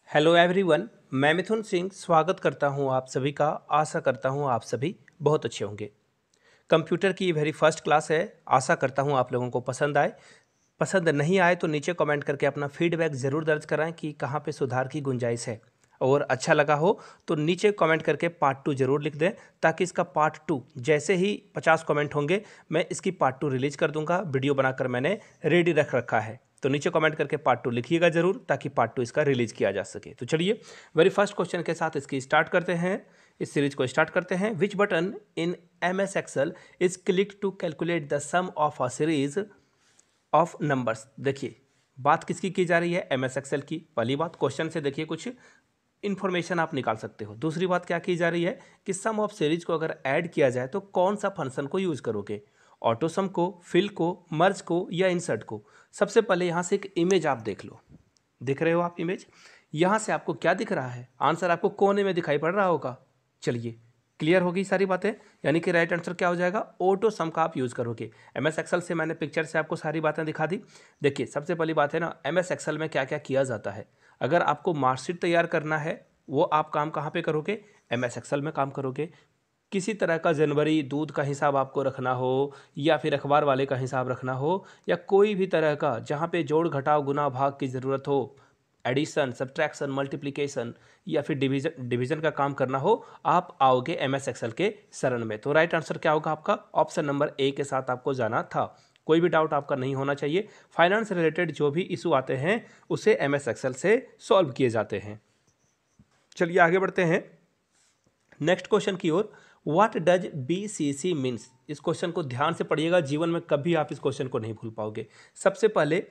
Hello everyone, मैं मिथुन सिंह स्वागत करता हूं आप सभी का। आशा करता हूं आप सभी बहुत अच्छे होंगे। कंप्यूटर की वेरी फर्स्ट क्लास है। आशा करता हूं आप लोगों को पसंद आए। पसंद नहीं आए तो नीचे कमेंट करके अपना फीडबैक ज़रूर दर्ज कराएं कि कहां पे सुधार की गुंजाइश है। और अच्छा लगा हो तो नीचे कमेंट करके पार्ट 2 ज़रूर लिख दें, ताकि इसका पार्ट 2 जैसे ही 50 कमेंट होंगे मैं इसकी पार्ट 2 रिलीज़ कर दूंगा। वीडियो बनाकर मैंने रेडी रख रखा है, तो नीचे कमेंट करके पार्ट 2 लिखिएगा ज़रूर, ताकि पार्ट 2 इसका रिलीज़ किया जा सके। तो चलिए वेरी फर्स्ट क्वेश्चन के साथ इसकी स्टार्ट करते हैं, इस सीरीज को स्टार्ट करते हैं। Which button in MS excel is click to calculate the sum of a series of numbers. देखिए बात किसकी की जा रही है, MS एक्सेल की। पहली बात, क्वेश्चन से देखिए कुछ इन्फॉर्मेशन आप निकाल सकते हो। दूसरी बात क्या की जा रही है कि सम ऑफ सीरीज को अगर ऐड किया जाए तो कौन सा फंक्शन को यूज करोगे, ऑटो सम को, फिल को, मर्ज को या इंसर्ट को। सबसे पहले यहाँ से एक इमेज आप देख लो। दिख रहे हो आप इमेज? यहाँ से आपको क्या दिख रहा है? आंसर आपको कोने में दिखाई पड़ रहा होगा। चलिए क्लियर होगी सारी बातें, यानी कि राइट आंसर क्या हो जाएगा, ऑटो सम का आप यूज़ करोगे। MS एक्सेल से मैंने पिक्चर से आपको सारी बातें दिखा दी। देखिए सबसे पहली बात है ना, MS एक्सेल में क्या क्या किया जाता है। अगर आपको मार्कशीट तैयार करना है, वो आप काम कहाँ पे करोगे, MS एक्सेल में काम करोगे। किसी तरह का जनवरी दूध का हिसाब आपको रखना हो, या फिर अखबार वाले का हिसाब रखना हो, या कोई भी तरह का जहाँ पे जोड़ घटाव गुना भाग की ज़रूरत हो, एडिशन सब्ट्रैक्शन मल्टीप्लिकेशन या फिर डिवीजन का काम करना हो, आप आओगे MS एक्सेल के शरण में। तो राइट आंसर क्या होगा आपका, ऑप्शन नंबर ए के साथ आपको जाना था। कोई भी डाउट आपका नहीं होना चाहिए। फाइनेंस रिलेटेड जो भी इशू आते हैं उसे MS एक्सेल से सॉल्व किए जाते हैं। चलिए आगे बढ़ते हैं नेक्स्ट क्वेश्चन की ओर। What does BCC means. इस क्वेश्चन को ध्यान से पढ़िएगा, जीवन में कभी आप इस क्वेश्चन को नहीं भूल पाओगे। सबसे पहले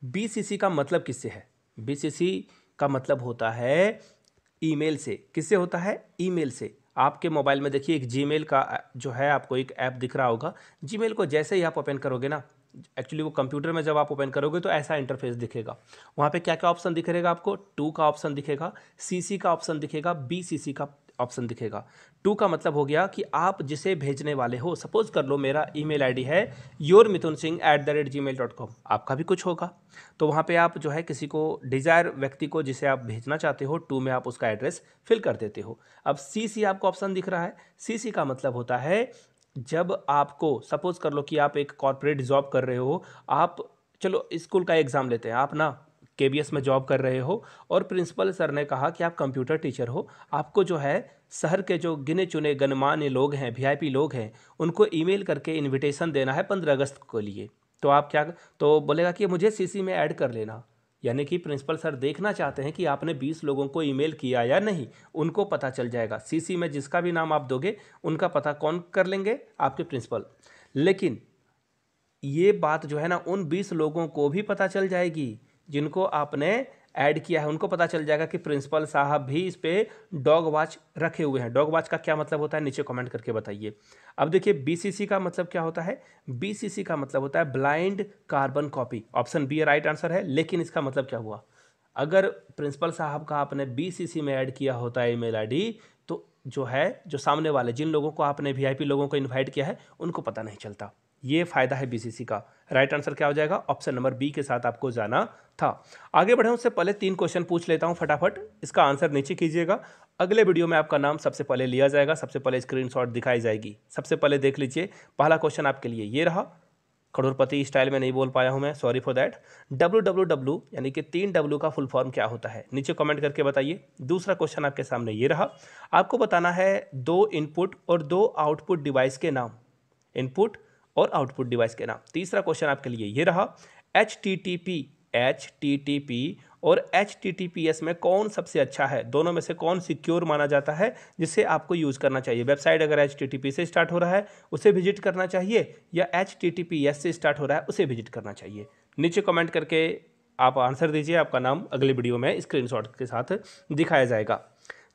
BCC का मतलब किससे है। BCC का मतलब होता है ईमेल से। किससे होता है, ईमेल से। आपके मोबाइल में देखिए एक जीमेल का जो है आपको एक ऐप दिख रहा होगा। जीमेल को जैसे ही आप ओपन करोगे ना, एक्चुअली वो कंप्यूटर में जब आप ओपन करोगे तो ऐसा इंटरफेस दिखेगा। वहाँ पे क्या क्या ऑप्शन दिखेगा आपको, 2 का ऑप्शन दिखेगा, CC का ऑप्शन दिखेगा, BCC का ऑप्शन दिखेगा। 2 का मतलब हो गया कि आप जिसे भेजने वाले हो। सपोज कर लो मेरा ईमेल आईडी है yourmithunsingh@gmail.com, आपका भी कुछ होगा। तो वहाँ पे आप जो है किसी को डिजायर व्यक्ति को जिसे आप भेजना चाहते हो, 2 में आप उसका एड्रेस फिल कर देते हो। अब CC आपको ऑप्शन दिख रहा है। CC का मतलब होता है जब आपको, सपोज कर लो कि आप एक कॉर्पोरेट जॉब कर रहे हो, आप चलो स्कूल का एग्जाम लेते हैं, आप ना KBS में जॉब कर रहे हो और प्रिंसिपल सर ने कहा कि आप कंप्यूटर टीचर हो, आपको जो है शहर के जो गिने चुने गणमान्य लोग हैं, VIP लोग हैं, उनको ईमेल करके इनविटेशन देना है 15 अगस्त के लिए। तो आप क्या, तो बोलेगा कि मुझे CC में ऐड कर लेना। यानी कि प्रिंसिपल सर देखना चाहते हैं कि आपने 20 लोगों को ईमेल किया या नहीं, उनको पता चल जाएगा। CC में जिसका भी नाम आप दोगे उनका पता कौन कर लेंगे, आपके प्रिंसिपल। लेकिन ये बात जो है ना उन 20 लोगों को भी पता चल जाएगी जिनको आपने ऐड किया है। उनको पता चल जाएगा कि प्रिंसिपल साहब भी इस पे डॉग वॉच रखे हुए हैं। डॉग वॉच का क्या मतलब होता है, नीचे कमेंट करके बताइए। अब देखिए BCC का मतलब क्या होता है। BCC का मतलब होता है blind carbon copy. Option B right answer है। लेकिन इसका मतलब क्या हुआ, अगर प्रिंसिपल साहब का आपने BCC में ऐड किया होता है ईमेल आईडी, तो जो है जो सामने वाले जिन लोगों को आपने VIP लोगों को इन्वाइट किया है उनको पता नहीं चलता। ये फायदा है BCC का। राइट आंसर क्या हो जाएगा, ऑप्शन नंबर बी के साथ आपको जाना था। आगे बढ़े उससे पहले 3 क्वेश्चन पूछ लेता हूं फटाफट, इसका आंसर नीचे कीजिएगा। अगले वीडियो में आपका नाम सबसे पहले लिया जाएगा, सबसे पहले स्क्रीनशॉट दिखाई जाएगी। सबसे पहले देख लीजिए, पहला क्वेश्चन आपके लिए ये रहा। करोड़पति स्टाइल में नहीं बोल पाया हूं मैं, सॉरी फॉर दैट। WWW यानी कि 3W का फुल फॉर्म क्या होता है, नीचे कमेंट करके बताइए। दूसरा क्वेश्चन आपके सामने ये रहा, आपको बताना है 2 इनपुट और 2 आउटपुट डिवाइस के नाम। इनपुट और आउटपुट डिवाइस के नाम। तीसरा क्वेश्चन आपके लिए ये रहा, HTTP और HTTPS में कौन सबसे अच्छा है, दोनों में से कौन सिक्योर माना जाता है जिसे आपको यूज करना चाहिए। वेबसाइट अगर HTTP से स्टार्ट हो रहा है उसे विजिट करना चाहिए, या HTTPS से स्टार्ट हो रहा है उसे विजिट करना चाहिए। नीचे कमेंट करके आप आंसर दीजिए, आपका नाम अगले वीडियो में स्क्रीनशॉट के साथ दिखाया जाएगा।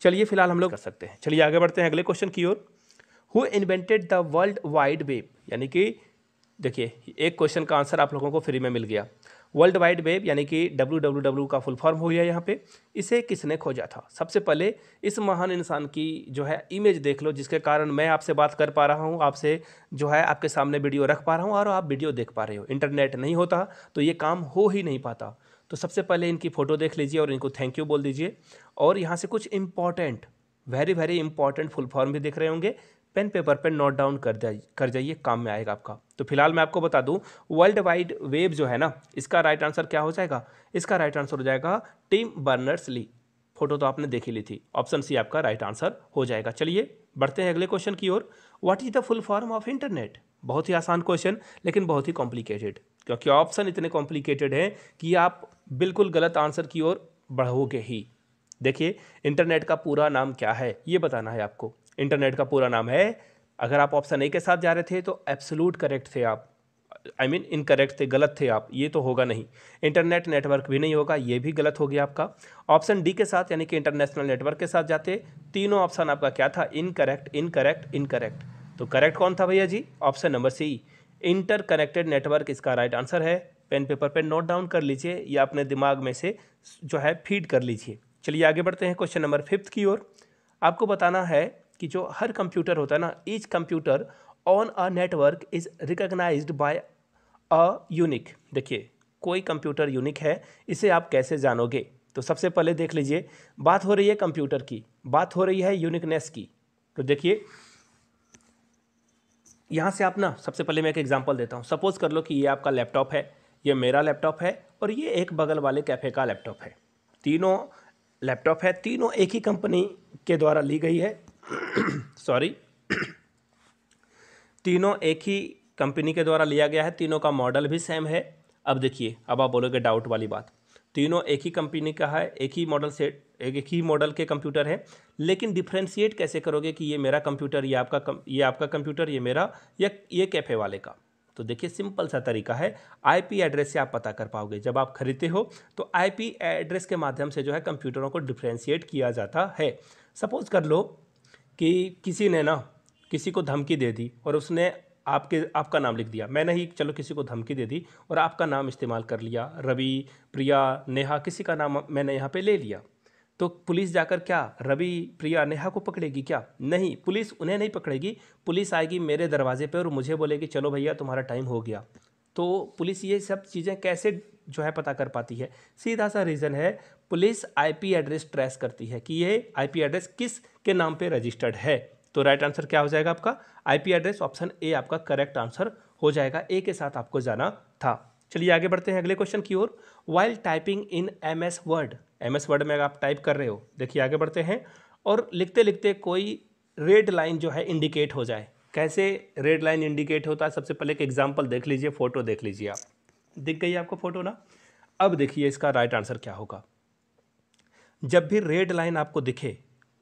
चलिए फिलहाल हम लोग कर सकते हैं। चलिए आगे बढ़ते हैं अगले क्वेश्चन की ओर। Who invented the world wide web, यानी कि देखिए एक क्वेश्चन का आंसर आप लोगों को फ्री में मिल गया। वर्ल्ड वाइड वेब यानी कि WWW का फुल फॉर्म हो गया यहाँ पे। इसे किसने खोजा था। सबसे पहले इस महान इंसान की जो है इमेज देख लो, जिसके कारण मैं आपसे बात कर पा रहा हूँ, आपसे जो है आपके सामने वीडियो रख पा रहा हूँ और आप वीडियो देख पा रहे हो। इंटरनेट नहीं होता तो ये काम हो ही नहीं पाता। तो सबसे पहले इनकी फ़ोटो देख लीजिए और इनको थैंक यू बोल दीजिए। और यहाँ से कुछ important, very very important full form भी दिख रहे होंगे, पेन पेपर पे नोट डाउन कर जाइए, काम में आएगा आपका। तो फिलहाल मैं आपको बता दूं, वर्ल्ड वाइड वेब जो है ना, इसका राइट आंसर क्या हो जाएगा? इसका राइट आंसर हो जाएगा टिम बर्नर्स-ली। फोटो तो आपने देखी ली थी, ऑप्शन सी आपका राइट आंसर हो जाएगा। चलिए बढ़ते हैं अगले क्वेश्चन की ओर। What is the full form of internet? बहुत ही आसान क्वेश्चन, लेकिन बहुत ही कॉम्प्लिकेटेड, क्योंकि ऑप्शन इतने कॉम्प्लिकेटेड हैं कि आप बिल्कुल गलत आंसर की ओर बढ़ोगे ही। देखिए, इंटरनेट का पूरा नाम क्या है ये बताना है आपको। इंटरनेट का पूरा नाम है, अगर आप ऑप्शन ए के साथ जा रहे थे तो एब्सोल्यूट करेक्ट थे आप, आई मीन इनकरेक्ट थे, गलत थे आप, ये तो होगा नहीं। इंटरनेट नेटवर्क भी नहीं होगा, ये भी गलत हो गया आपका। ऑप्शन डी के साथ यानी कि इंटरनेशनल नेटवर्क के साथ जाते, तीनों ऑप्शन आपका क्या था? Incorrect, incorrect, incorrect. तो करेक्ट कौन था भैया जी? Option number C, inter connected network इसका राइट आंसर है। पेन पेपर पे नोट डाउन कर लीजिए या अपने दिमाग में से जो है फीड कर लीजिए। चलिए आगे बढ़ते हैं क्वेश्चन नंबर 5 की ओर। आपको बताना है कि जो हर कंप्यूटर होता है ना, each computer on a network is recognised by a unique. देखिए, कोई कंप्यूटर यूनिक है, इसे आप कैसे जानोगे? तो सबसे पहले देख लीजिए, बात हो रही है कंप्यूटर की, बात हो रही है यूनिकनेस की। तो देखिए यहाँ से आप ना, सबसे पहले मैं एक एग्जांपल देता हूँ। सपोज कर लो कि ये आपका लैपटॉप है, ये मेरा लैपटॉप है, और ये एक बगल वाले कैफ़े का लैपटॉप है। तीनों लैपटॉप है, तीनों एक ही कंपनी के द्वारा ली गई है सॉरी तीनों एक ही कंपनी के द्वारा लिया गया है, तीनों का मॉडल भी सेम है। अब देखिए, अब आप बोलोगे डाउट वाली बात, तीनों एक ही कंपनी का है, एक ही मॉडल से, एक ही मॉडल के कंप्यूटर है, लेकिन डिफ्रेंशिएट कैसे करोगे कि ये मेरा कंप्यूटर, ये आपका कंप्यूटर, ये मेरा, या ये कैफ़े वाले का? तो देखिए, सिंपल सा तरीका है, आईपी एड्रेस से आप पता कर पाओगे। जब आप खरीदते हो तो आईपी एड्रेस के माध्यम से जो है कंप्यूटरों को डिफ्रेंशिएट किया जाता है। सपोज कर लो कि किसी ने ना किसी को धमकी दे दी और उसने आपका नाम लिख दिया। मैंने ही चलो किसी को धमकी दे दी और आपका नाम इस्तेमाल कर लिया, रवि, प्रिया, नेहा, किसी का नाम मैंने यहाँ पे ले लिया। तो पुलिस जाकर क्या रवि, प्रिया, नेहा को पकड़ेगी क्या? नहीं, पुलिस उन्हें नहीं पकड़ेगी। पुलिस आएगी मेरे दरवाजे पे और मुझे बोलेगी चलो भैया तुम्हारा टाइम हो गया। तो पुलिस ये सब चीज़ें कैसे जो है पता कर पाती है? सीधा सा रीज़न है, पुलिस आईपी एड्रेस ट्रेस करती है कि ये आईपी एड्रेस किस के नाम पे रजिस्टर्ड है। तो राइट आंसर क्या हो जाएगा आपका? आईपी एड्रेस, ऑप्शन ए आपका करेक्ट आंसर हो जाएगा। ए के साथ आपको जाना था। चलिए आगे बढ़ते हैं अगले क्वेश्चन की ओर। While typing in MS Word, MS Word में आप टाइप कर रहे हो, देखिए आगे बढ़ते हैं, और लिखते लिखते कोई रेड लाइन जो है इंडिकेट हो जाए। कैसे रेड लाइन इंडिकेट होता है? सबसे पहले एक एग्जांपल देख लीजिए, फोटो देख लीजिए आप, दिख गई आपको फोटो ना? अब देखिए इसका राइट आंसर क्या होगा। जब भी रेड लाइन आपको दिखे,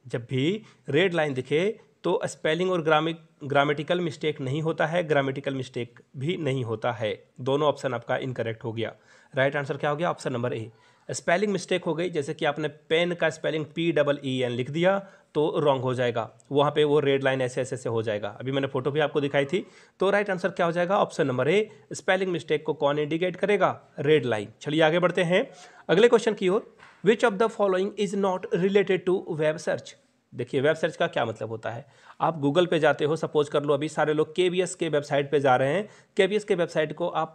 जब भी रेड लाइन दिखे तो स्पेलिंग और ग्रामेटिकल मिस्टेक नहीं होता है, ग्रामेटिकल मिस्टेक भी नहीं होता है। दोनों ऑप्शन आपका इनकरेक्ट हो गया। राइट आंसर क्या हो गया? Option number A. Spelling mistake हो गई, जैसे कि आपने पेन का स्पेलिंग PEEN लिख दिया तो रॉन्ग हो जाएगा, वहाँ पे वो रेड लाइन ऐसे ऐसे से हो जाएगा। अभी मैंने फोटो भी आपको दिखाई थी। तो राइट आंसर क्या हो जाएगा? Option number A. Spelling mistake को कौन इंडिकेट करेगा? Red line. चलिए आगे बढ़ते हैं अगले क्वेश्चन की ओर। Which of the following is not related to web search? देखिए, वेब सर्च का क्या मतलब होता है? आप गूगल पे जाते हो, सपोज कर लो अभी सारे लोग KBS के वेबसाइट पे जा रहे हैं, KBS के वेबसाइट को आप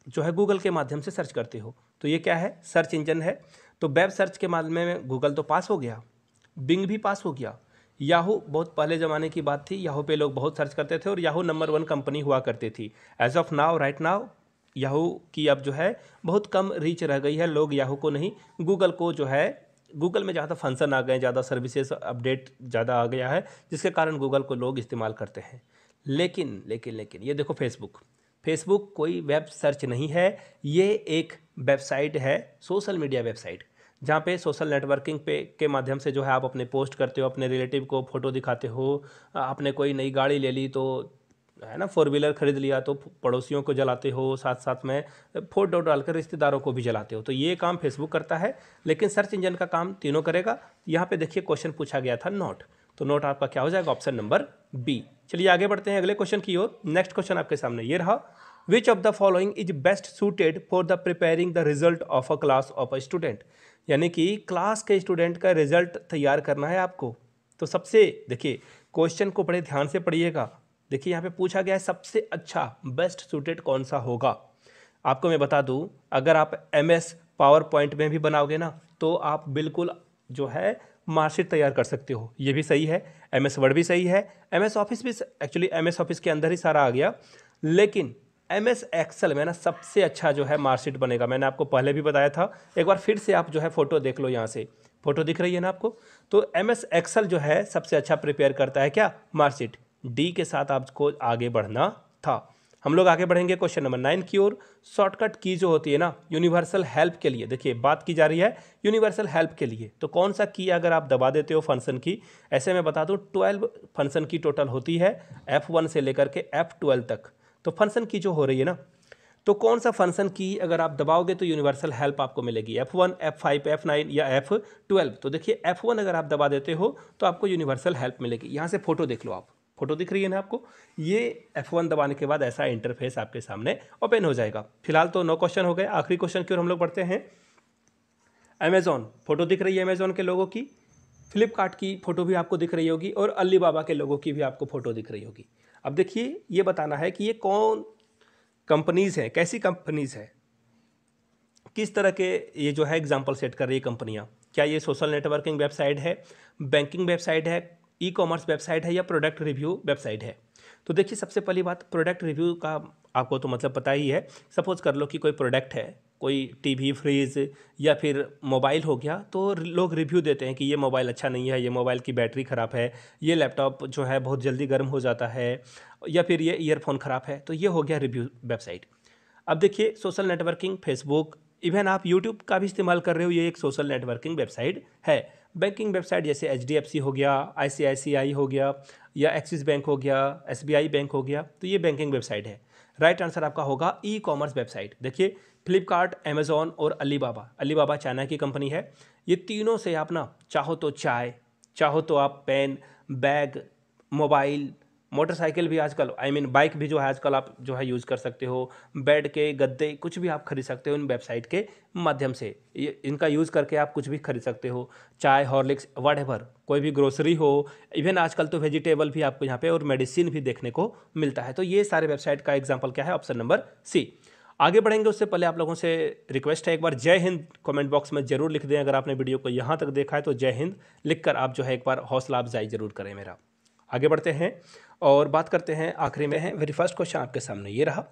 जो है गूगल के माध्यम से सर्च करते हो, तो ये क्या है? सर्च इंजन है। तो वेब सर्च के माध्यम में गूगल तो पास हो गया, बिंग भी पास हो गया, याहू बहुत पहले ज़माने की बात थी, याहू पे लोग बहुत सर्च करते थे और याहू नंबर 1 कंपनी हुआ करती थी। As of now, right now, Yahoo की अब जो है बहुत कम रीच रह गई है, लोग याहू को नहीं, गूगल को जो है, गूगल में ज़्यादा फंक्शन आ गए, ज़्यादा सर्विसेज अपडेट ज़्यादा आ गया है, जिसके कारण गूगल को लोग इस्तेमाल करते हैं। लेकिन लेकिन लेकिन ये देखो, फेसबुक कोई वेब सर्च नहीं है, ये एक वेबसाइट है, सोशल मीडिया वेबसाइट, जहाँ पे सोशल नेटवर्किंग पे के माध्यम से जो है आप अपने पोस्ट करते हो, अपने रिलेटिव को फ़ोटो दिखाते हो, आपने कोई नई गाड़ी ले ली तो है ना, 4 व्हीलर खरीद लिया तो पड़ोसियों को जलाते हो, साथ साथ में फोटो डालकर रिश्तेदारों को भी जलाते हो। तो ये काम फेसबुक करता है, लेकिन सर्च इंजन का काम तीनों करेगा। यहाँ पे देखिए क्वेश्चन पूछा गया था नोट, तो नोट आपका क्या हो जाएगा? Option number B. चलिए आगे बढ़ते हैं अगले क्वेश्चन की ओर। नेक्स्ट क्वेश्चन आपके सामने ये रहा। विच of the following is best suited for the preparing the result of a class of a student? यानी कि क्लास के स्टूडेंट का रिजल्ट तैयार करना है आपको। तो सबसे देखिए, क्वेश्चन को बड़े ध्यान से पढ़िएगा। देखिए यहाँ पे पूछा गया है सबसे अच्छा, बेस्ट सूटेड कौन सा होगा। आपको मैं बता दूं, अगर आप MS पावर पॉइंट में भी बनाओगे ना तो आप बिल्कुल जो है मार्कशीट तैयार कर सकते हो। ये भी सही है, MS वर्ड भी सही है, MS ऑफिस भी, एक्चुअली MS ऑफिस के अंदर ही सारा आ गया, लेकिन MS एक्सेल में ना सबसे अच्छा जो है मार्कशीट बनेगा। मैंने आपको पहले भी बताया था, एक बार फिर से आप जो है फ़ोटो देख लो, यहाँ से फ़ोटो दिख रही है ना आपको। तो MS एक्सेल जो है सबसे अच्छा प्रिपेयर करता है क्या, मार्कशीट। डी के साथ आपको आगे बढ़ना था। हम लोग आगे बढ़ेंगे क्वेश्चन नंबर 9 की ओर। शॉर्टकट की जो होती है ना यूनिवर्सल हेल्प के लिए, देखिए बात की जा रही है यूनिवर्सल हेल्प के लिए, तो कौन सा की अगर आप दबा देते हो फंक्शन की, ऐसे मैं बता दूं 12 फंक्शन की टोटल होती है F1 से लेकर के F12 तक। तो फंक्शन की जो हो रही है ना, तो कौन सा फंक्शन की अगर आप दबाओगे तो यूनिवर्सल हेल्प आपको मिलेगी, F1, F5, F9 या F12। तो देखिए F1 अगर आप दबा देते हो तो आपको यूनिवर्सल हेल्प मिलेगी। यहाँ से फोटो देख लो आप, फोटो दिख रही है ना आपको, ये F1 दबाने के बाद ऐसा इंटरफेस आपके सामने ओपन हो जाएगा। फिलहाल तो 9 क्वेश्चन हो गए, आखिरी क्वेश्चन की ओर हम लोग बढ़ते हैं। अमेजॉन, फोटो दिख रही है अमेजॉन के लोगों की, फ्लिपकार्ट की फोटो भी आपको दिख रही होगी, और अलीबाबा के लोगों की भी आपको फोटो दिख रही होगी। अब देखिए ये बताना है कि ये कौन कंपनीज हैं, कैसी कंपनीज हैं, किस तरह के ये जो है एग्जाम्पल सेट कर रही है कंपनियां। क्या ये सोशल नेटवर्किंग वेबसाइट है, बैंकिंग वेबसाइट है, ई कॉमर्स वेबसाइट है, या प्रोडक्ट रिव्यू वेबसाइट है। तो देखिए सबसे पहली बात, प्रोडक्ट रिव्यू का आपको तो मतलब पता ही है। सपोज कर लो कि कोई प्रोडक्ट है, कोई टीवी, फ्रिज या फिर मोबाइल हो गया, तो लोग रिव्यू देते हैं कि ये मोबाइल अच्छा नहीं है, ये मोबाइल की बैटरी ख़राब है, ये लैपटॉप जो है बहुत जल्दी गर्म हो जाता है, या फिर ये ईयरफोन ख़राब है। तो ये हो गया रिव्यू वेबसाइट। अब देखिए सोशल नेटवर्किंग, फेसबुक, इवन आप यूट्यूब का भी इस्तेमाल कर रहे हो, ये एक सोशल नेटवर्किंग वेबसाइट है। बैंकिंग वेबसाइट जैसे HDFC हो गया, ICICI हो गया, या एक्सिस बैंक हो गया, SBI बैंक हो गया, तो ये बैंकिंग वेबसाइट है। राइट आंसर आपका होगा ई कॉमर्स वेबसाइट। देखिए फ्लिपकार्ट, अमेजॉन और अलीबाबा, अलीबाबा चाइना की कंपनी है, ये तीनों से आप ना चाहो तो चाय, चाहो तो आप पेन, बैग, मोबाइल, मोटरसाइकिल भी आजकल, बाइक भी जो है आजकल आप जो है यूज़ कर सकते हो, बेड के गद्दे कुछ भी आप खरीद सकते हो इन वेबसाइट के माध्यम से। ये इनका यूज़ करके आप कुछ भी खरीद सकते हो, चाय, हॉर्लिक्स, व्हाटएवर, कोई भी ग्रोसरी हो, इवन आजकल तो वेजिटेबल भी आपको यहाँ पे और मेडिसिन भी देखने को मिलता है। तो ये सारे वेबसाइट का एग्जाम्पल क्या है, ऑप्शन नंबर सी। आगे बढ़ेंगे उससे पहले आप लोगों से रिक्वेस्ट है, एक बार जय हिंद कमेंट बॉक्स में जरूर लिख दें। अगर आपने वीडियो को यहाँ तक देखा है तो जय हिंद लिखकर आप जो है एक बार हौसला अफजाई जरूर करें मेरा। आगे बढ़ते हैं और बात करते हैं, आखिरी में है वेरी फर्स्ट क्वेश्चन आपके सामने ये रहा,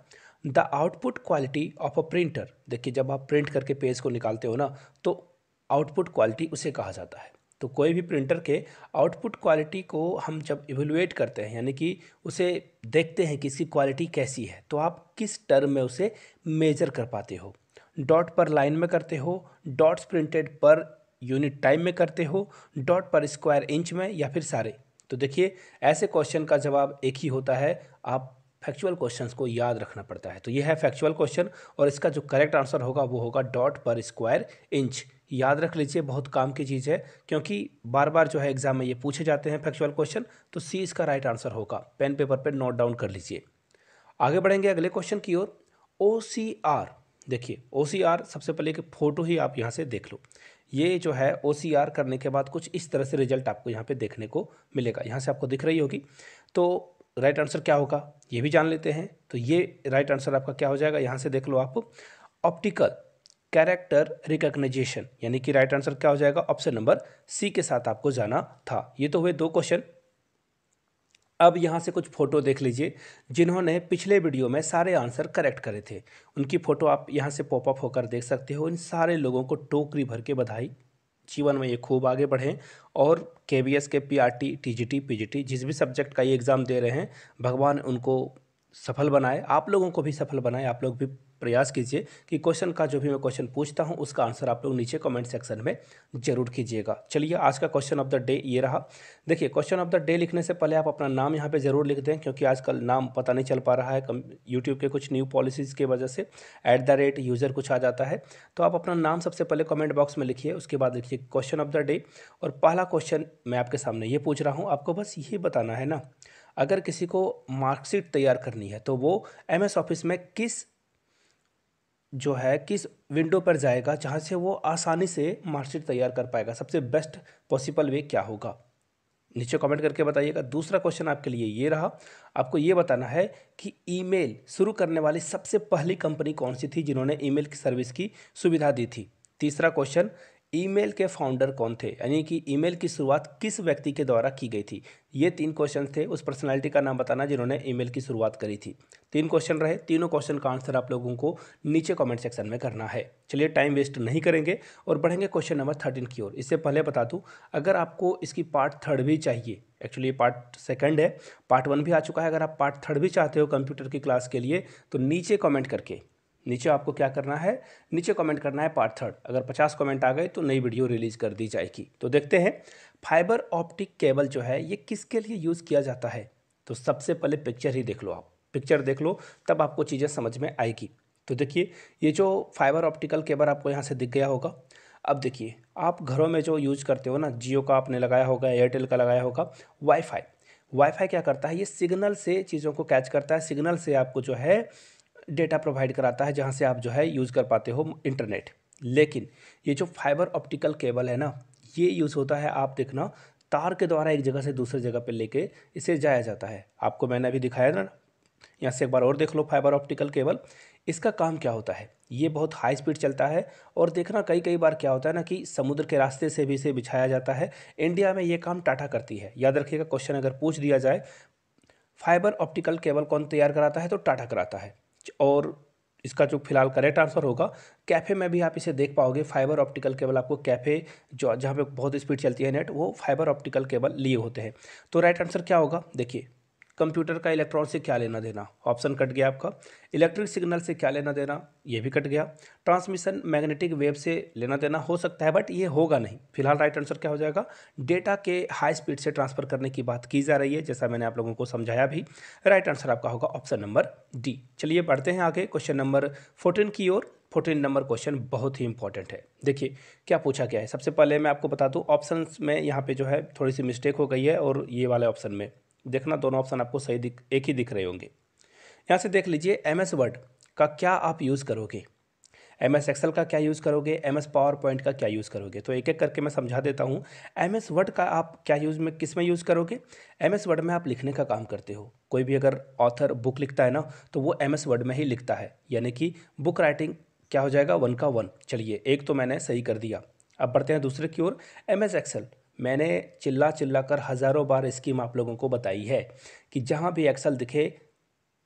the output quality of a printer. देखिए जब आप प्रिंट करके पेज को निकालते हो ना, तो आउटपुट क्वालिटी उसे कहा जाता है। तो कोई भी प्रिंटर के आउटपुट क्वालिटी को हम जब इवेलुएट करते हैं, यानी कि उसे देखते हैं कि इसकी क्वालिटी कैसी है, तो आप किस टर्म में उसे मेजर कर पाते हो। डॉट पर लाइन में करते हो, dots printed per unit time में करते हो, डॉट पर स्क्वायर इंच में, या फिर सारे। तो देखिए ऐसे क्वेश्चन का जवाब एक ही होता है, आप फैक्चुअल क्वेश्चंस को याद रखना पड़ता है। तो ये है फैक्चुअल क्वेश्चन, और इसका जो करेक्ट आंसर होगा वो होगा डॉट पर स्क्वायर इंच। याद रख लीजिए, बहुत काम की चीज़ है, क्योंकि बार बार जो है एग्जाम में ये पूछे जाते हैं फैक्चुअल क्वेश्चन। तो सी इसका राइट आंसर होगा, पेन पेपर पर नोट डाउन कर लीजिए। आगे बढ़ेंगे अगले क्वेश्चन की ओर। OCR, देखिए OCR सबसे पहले एक फ़ोटो ही आप यहाँ से देख लो। ये जो है OCR करने के बाद कुछ इस तरह से रिजल्ट आपको यहाँ पे देखने को मिलेगा, यहाँ से आपको दिख रही होगी। तो राइट आंसर क्या होगा ये भी जान लेते हैं। तो ये राइट आंसर आपका क्या हो जाएगा, यहाँ से देख लो आप, ऑप्टिकल कैरेक्टर रिकग्निशन, यानी कि राइट आंसर क्या हो जाएगा, ऑप्शन नंबर सी के साथ आपको जाना था। ये तो हुए 2 क्वेश्चन। अब यहाँ से कुछ फ़ोटो देख लीजिए, जिन्होंने पिछले वीडियो में सारे आंसर करेक्ट करे थे, उनकी फ़ोटो आप यहाँ से पॉपअप होकर देख सकते हो। इन सारे लोगों को टोकरी भर के बधाई, जीवन में ये खूब आगे बढ़ें, और KBS के PRT, TGT, PGT जिस भी सब्जेक्ट का ये एग्ज़ाम दे रहे हैं, भगवान उनको सफल बनाए, आप लोगों को भी सफल बनाए। आप लोग भी प्रयास कीजिए कि क्वेश्चन का जो भी मैं क्वेश्चन पूछता हूं उसका आंसर आप लोग नीचे कमेंट सेक्शन में जरूर कीजिएगा। चलिए आज का क्वेश्चन ऑफ द डे ये रहा। देखिए क्वेश्चन ऑफ द डे लिखने से पहले आप अपना नाम यहाँ पे ज़रूर लिख दें, क्योंकि आजकल नाम पता नहीं चल पा रहा है, यूट्यूब के कुछ न्यू पॉलिसीज़ की वजह से @यूज़र कुछ आ जाता है। तो आप अपना नाम सबसे पहले कमेंट बॉक्स में लिखिए, उसके बाद लिखिए क्वेश्चन ऑफ द डे। और पहला क्वेश्चन मैं आपके सामने ये पूछ रहा हूँ, आपको बस ये बताना है ना, अगर किसी को मार्कशीट तैयार करनी है तो वो MS ऑफिस में किस विंडो पर जाएगा जहां से वो आसानी से मार्कशीट तैयार कर पाएगा, सबसे बेस्ट पॉसिबल वे क्या होगा, नीचे कमेंट करके बताइएगा। दूसरा क्वेश्चन आपके लिए ये रहा, आपको ये बताना है कि ईमेल शुरू करने वाली सबसे पहली कंपनी कौन सी थी जिन्होंने ईमेल की सर्विस की सुविधा दी थी। तीसरा क्वेश्चन, ईमेल के फाउंडर कौन थे, यानी कि ईमेल की शुरुआत किस व्यक्ति के द्वारा की गई थी। ये 3 क्वेश्चन थे, उस पर्सनालिटी का नाम बताना जिन्होंने ईमेल की शुरुआत करी थी। 3 क्वेश्चन रहे, तीनों क्वेश्चन का आंसर आप लोगों को नीचे कमेंट सेक्शन में करना है। चलिए टाइम वेस्ट नहीं करेंगे और बढ़ेंगे क्वेश्चन नंबर 13 की ओर। इससे पहले बता दूं, अगर आपको इसकी पार्ट 3 भी चाहिए, एक्चुअली पार्ट 2 है, पार्ट 1 भी आ चुका है, अगर आप पार्ट 3 भी चाहते हो कंप्यूटर की क्लास के लिए तो नीचे कमेंट करके, नीचे आपको क्या करना है, नीचे कमेंट करना है पार्ट 3। अगर 50 कमेंट आ गए तो नई वीडियो रिलीज कर दी जाएगी। तो देखते हैं फाइबर ऑप्टिक केबल जो है ये किसके लिए यूज़ किया जाता है। तो सबसे पहले पिक्चर ही देख लो, आप पिक्चर देख लो तब आपको चीज़ें समझ में आएगी। तो देखिए ये जो फाइबर ऑप्टिकल केबल आपको यहाँ से दिख गया होगा। अब देखिए आप घरों में जो यूज करते हो ना, जियो का आपने लगाया होगा, एयरटेल का लगाया होगा, वाईफाई। वाईफाई क्या करता है, ये सिग्नल से चीज़ों को कैच करता है, सिग्नल से आपको जो है डेटा प्रोवाइड कराता है, जहाँ से आप जो है यूज़ कर पाते हो इंटरनेट। लेकिन ये जो फाइबर ऑप्टिकल केबल है ना, ये यूज़ होता है, आप देखना, तार के द्वारा एक जगह से दूसरी जगह पे लेके इसे जाया जाता है। आपको मैंने अभी दिखाया ना, यहाँ से एक बार और देख लो फाइबर ऑप्टिकल केबल। इसका काम क्या होता है, ये बहुत हाई स्पीड चलता है और देखना कई कई बार क्या होता है ना कि समुद्र के रास्ते से भी इसे बिछाया जाता है। इंडिया में ये काम टाटा करती है, याद रखिएगा, क्वेश्चन अगर पूछ दिया जाए फाइबर ऑप्टिकल केबल कौन तैयार कराता है तो टाटा कराता है। और इसका जो फिलहाल करेक्ट आंसर होगा, कैफ़े में भी आप इसे देख पाओगे, फाइबर ऑप्टिकल केबल आपको कैफ़े जो जहाँ पे बहुत स्पीड चलती है नेट, वो फाइबर ऑप्टिकल केबल लिए होते हैं। तो राइट आंसर क्या होगा, देखिए कंप्यूटर का इलेक्ट्रॉन से क्या लेना देना, ऑप्शन कट गया आपका। इलेक्ट्रिक सिग्नल से क्या लेना देना, ये भी कट गया। ट्रांसमिशन मैग्नेटिक वेव से लेना देना हो सकता है बट ये होगा नहीं। फिलहाल राइट आंसर क्या हो जाएगा, डेटा के हाई स्पीड से ट्रांसफर करने की बात की जा रही है, जैसा मैंने आप लोगों को समझाया भी। राइट आंसर आपका होगा ऑप्शन नंबर डी। चलिए बढ़ते हैं आगे क्वेश्चन नंबर 14 की ओर। 14 नंबर क्वेश्चन बहुत ही इंपॉर्टेंट है। देखिए क्या पूछा गया है, सबसे पहले मैं आपको बता दूं, ऑप्शंस में यहाँ पे जो है थोड़ी सी मिस्टेक हो गई है और ये वाले ऑप्शन में देखना दोनों ऑप्शन आपको सही एक ही दिख रहे होंगे। यहाँ से देख लीजिए, एम एस वर्ड का क्या आप यूज़ करोगे, एम एस एक्सेल का क्या यूज़ करोगे, एम एस पावर पॉइंट का क्या यूज़ करोगे। तो एक एक करके मैं समझा देता हूँ। एम एस वर्ड का आप क्या यूज़ में किस में यूज़ करोगे, एम एस वर्ड में आप लिखने का काम करते हो। कोई भी अगर ऑथर बुक लिखता है ना तो वो एम एस वर्ड में ही लिखता है, यानी कि बुक राइटिंग क्या हो जाएगा, 1 का 1। चलिए एक तो मैंने सही कर दिया। अब बढ़ते हैं दूसरे की ओर, एम एस एक्सेल। मैंने चिल्ला चिल्ला कर हज़ारों बार स्कीम आप लोगों को बताई है कि जहाँ भी एक्सेल दिखे,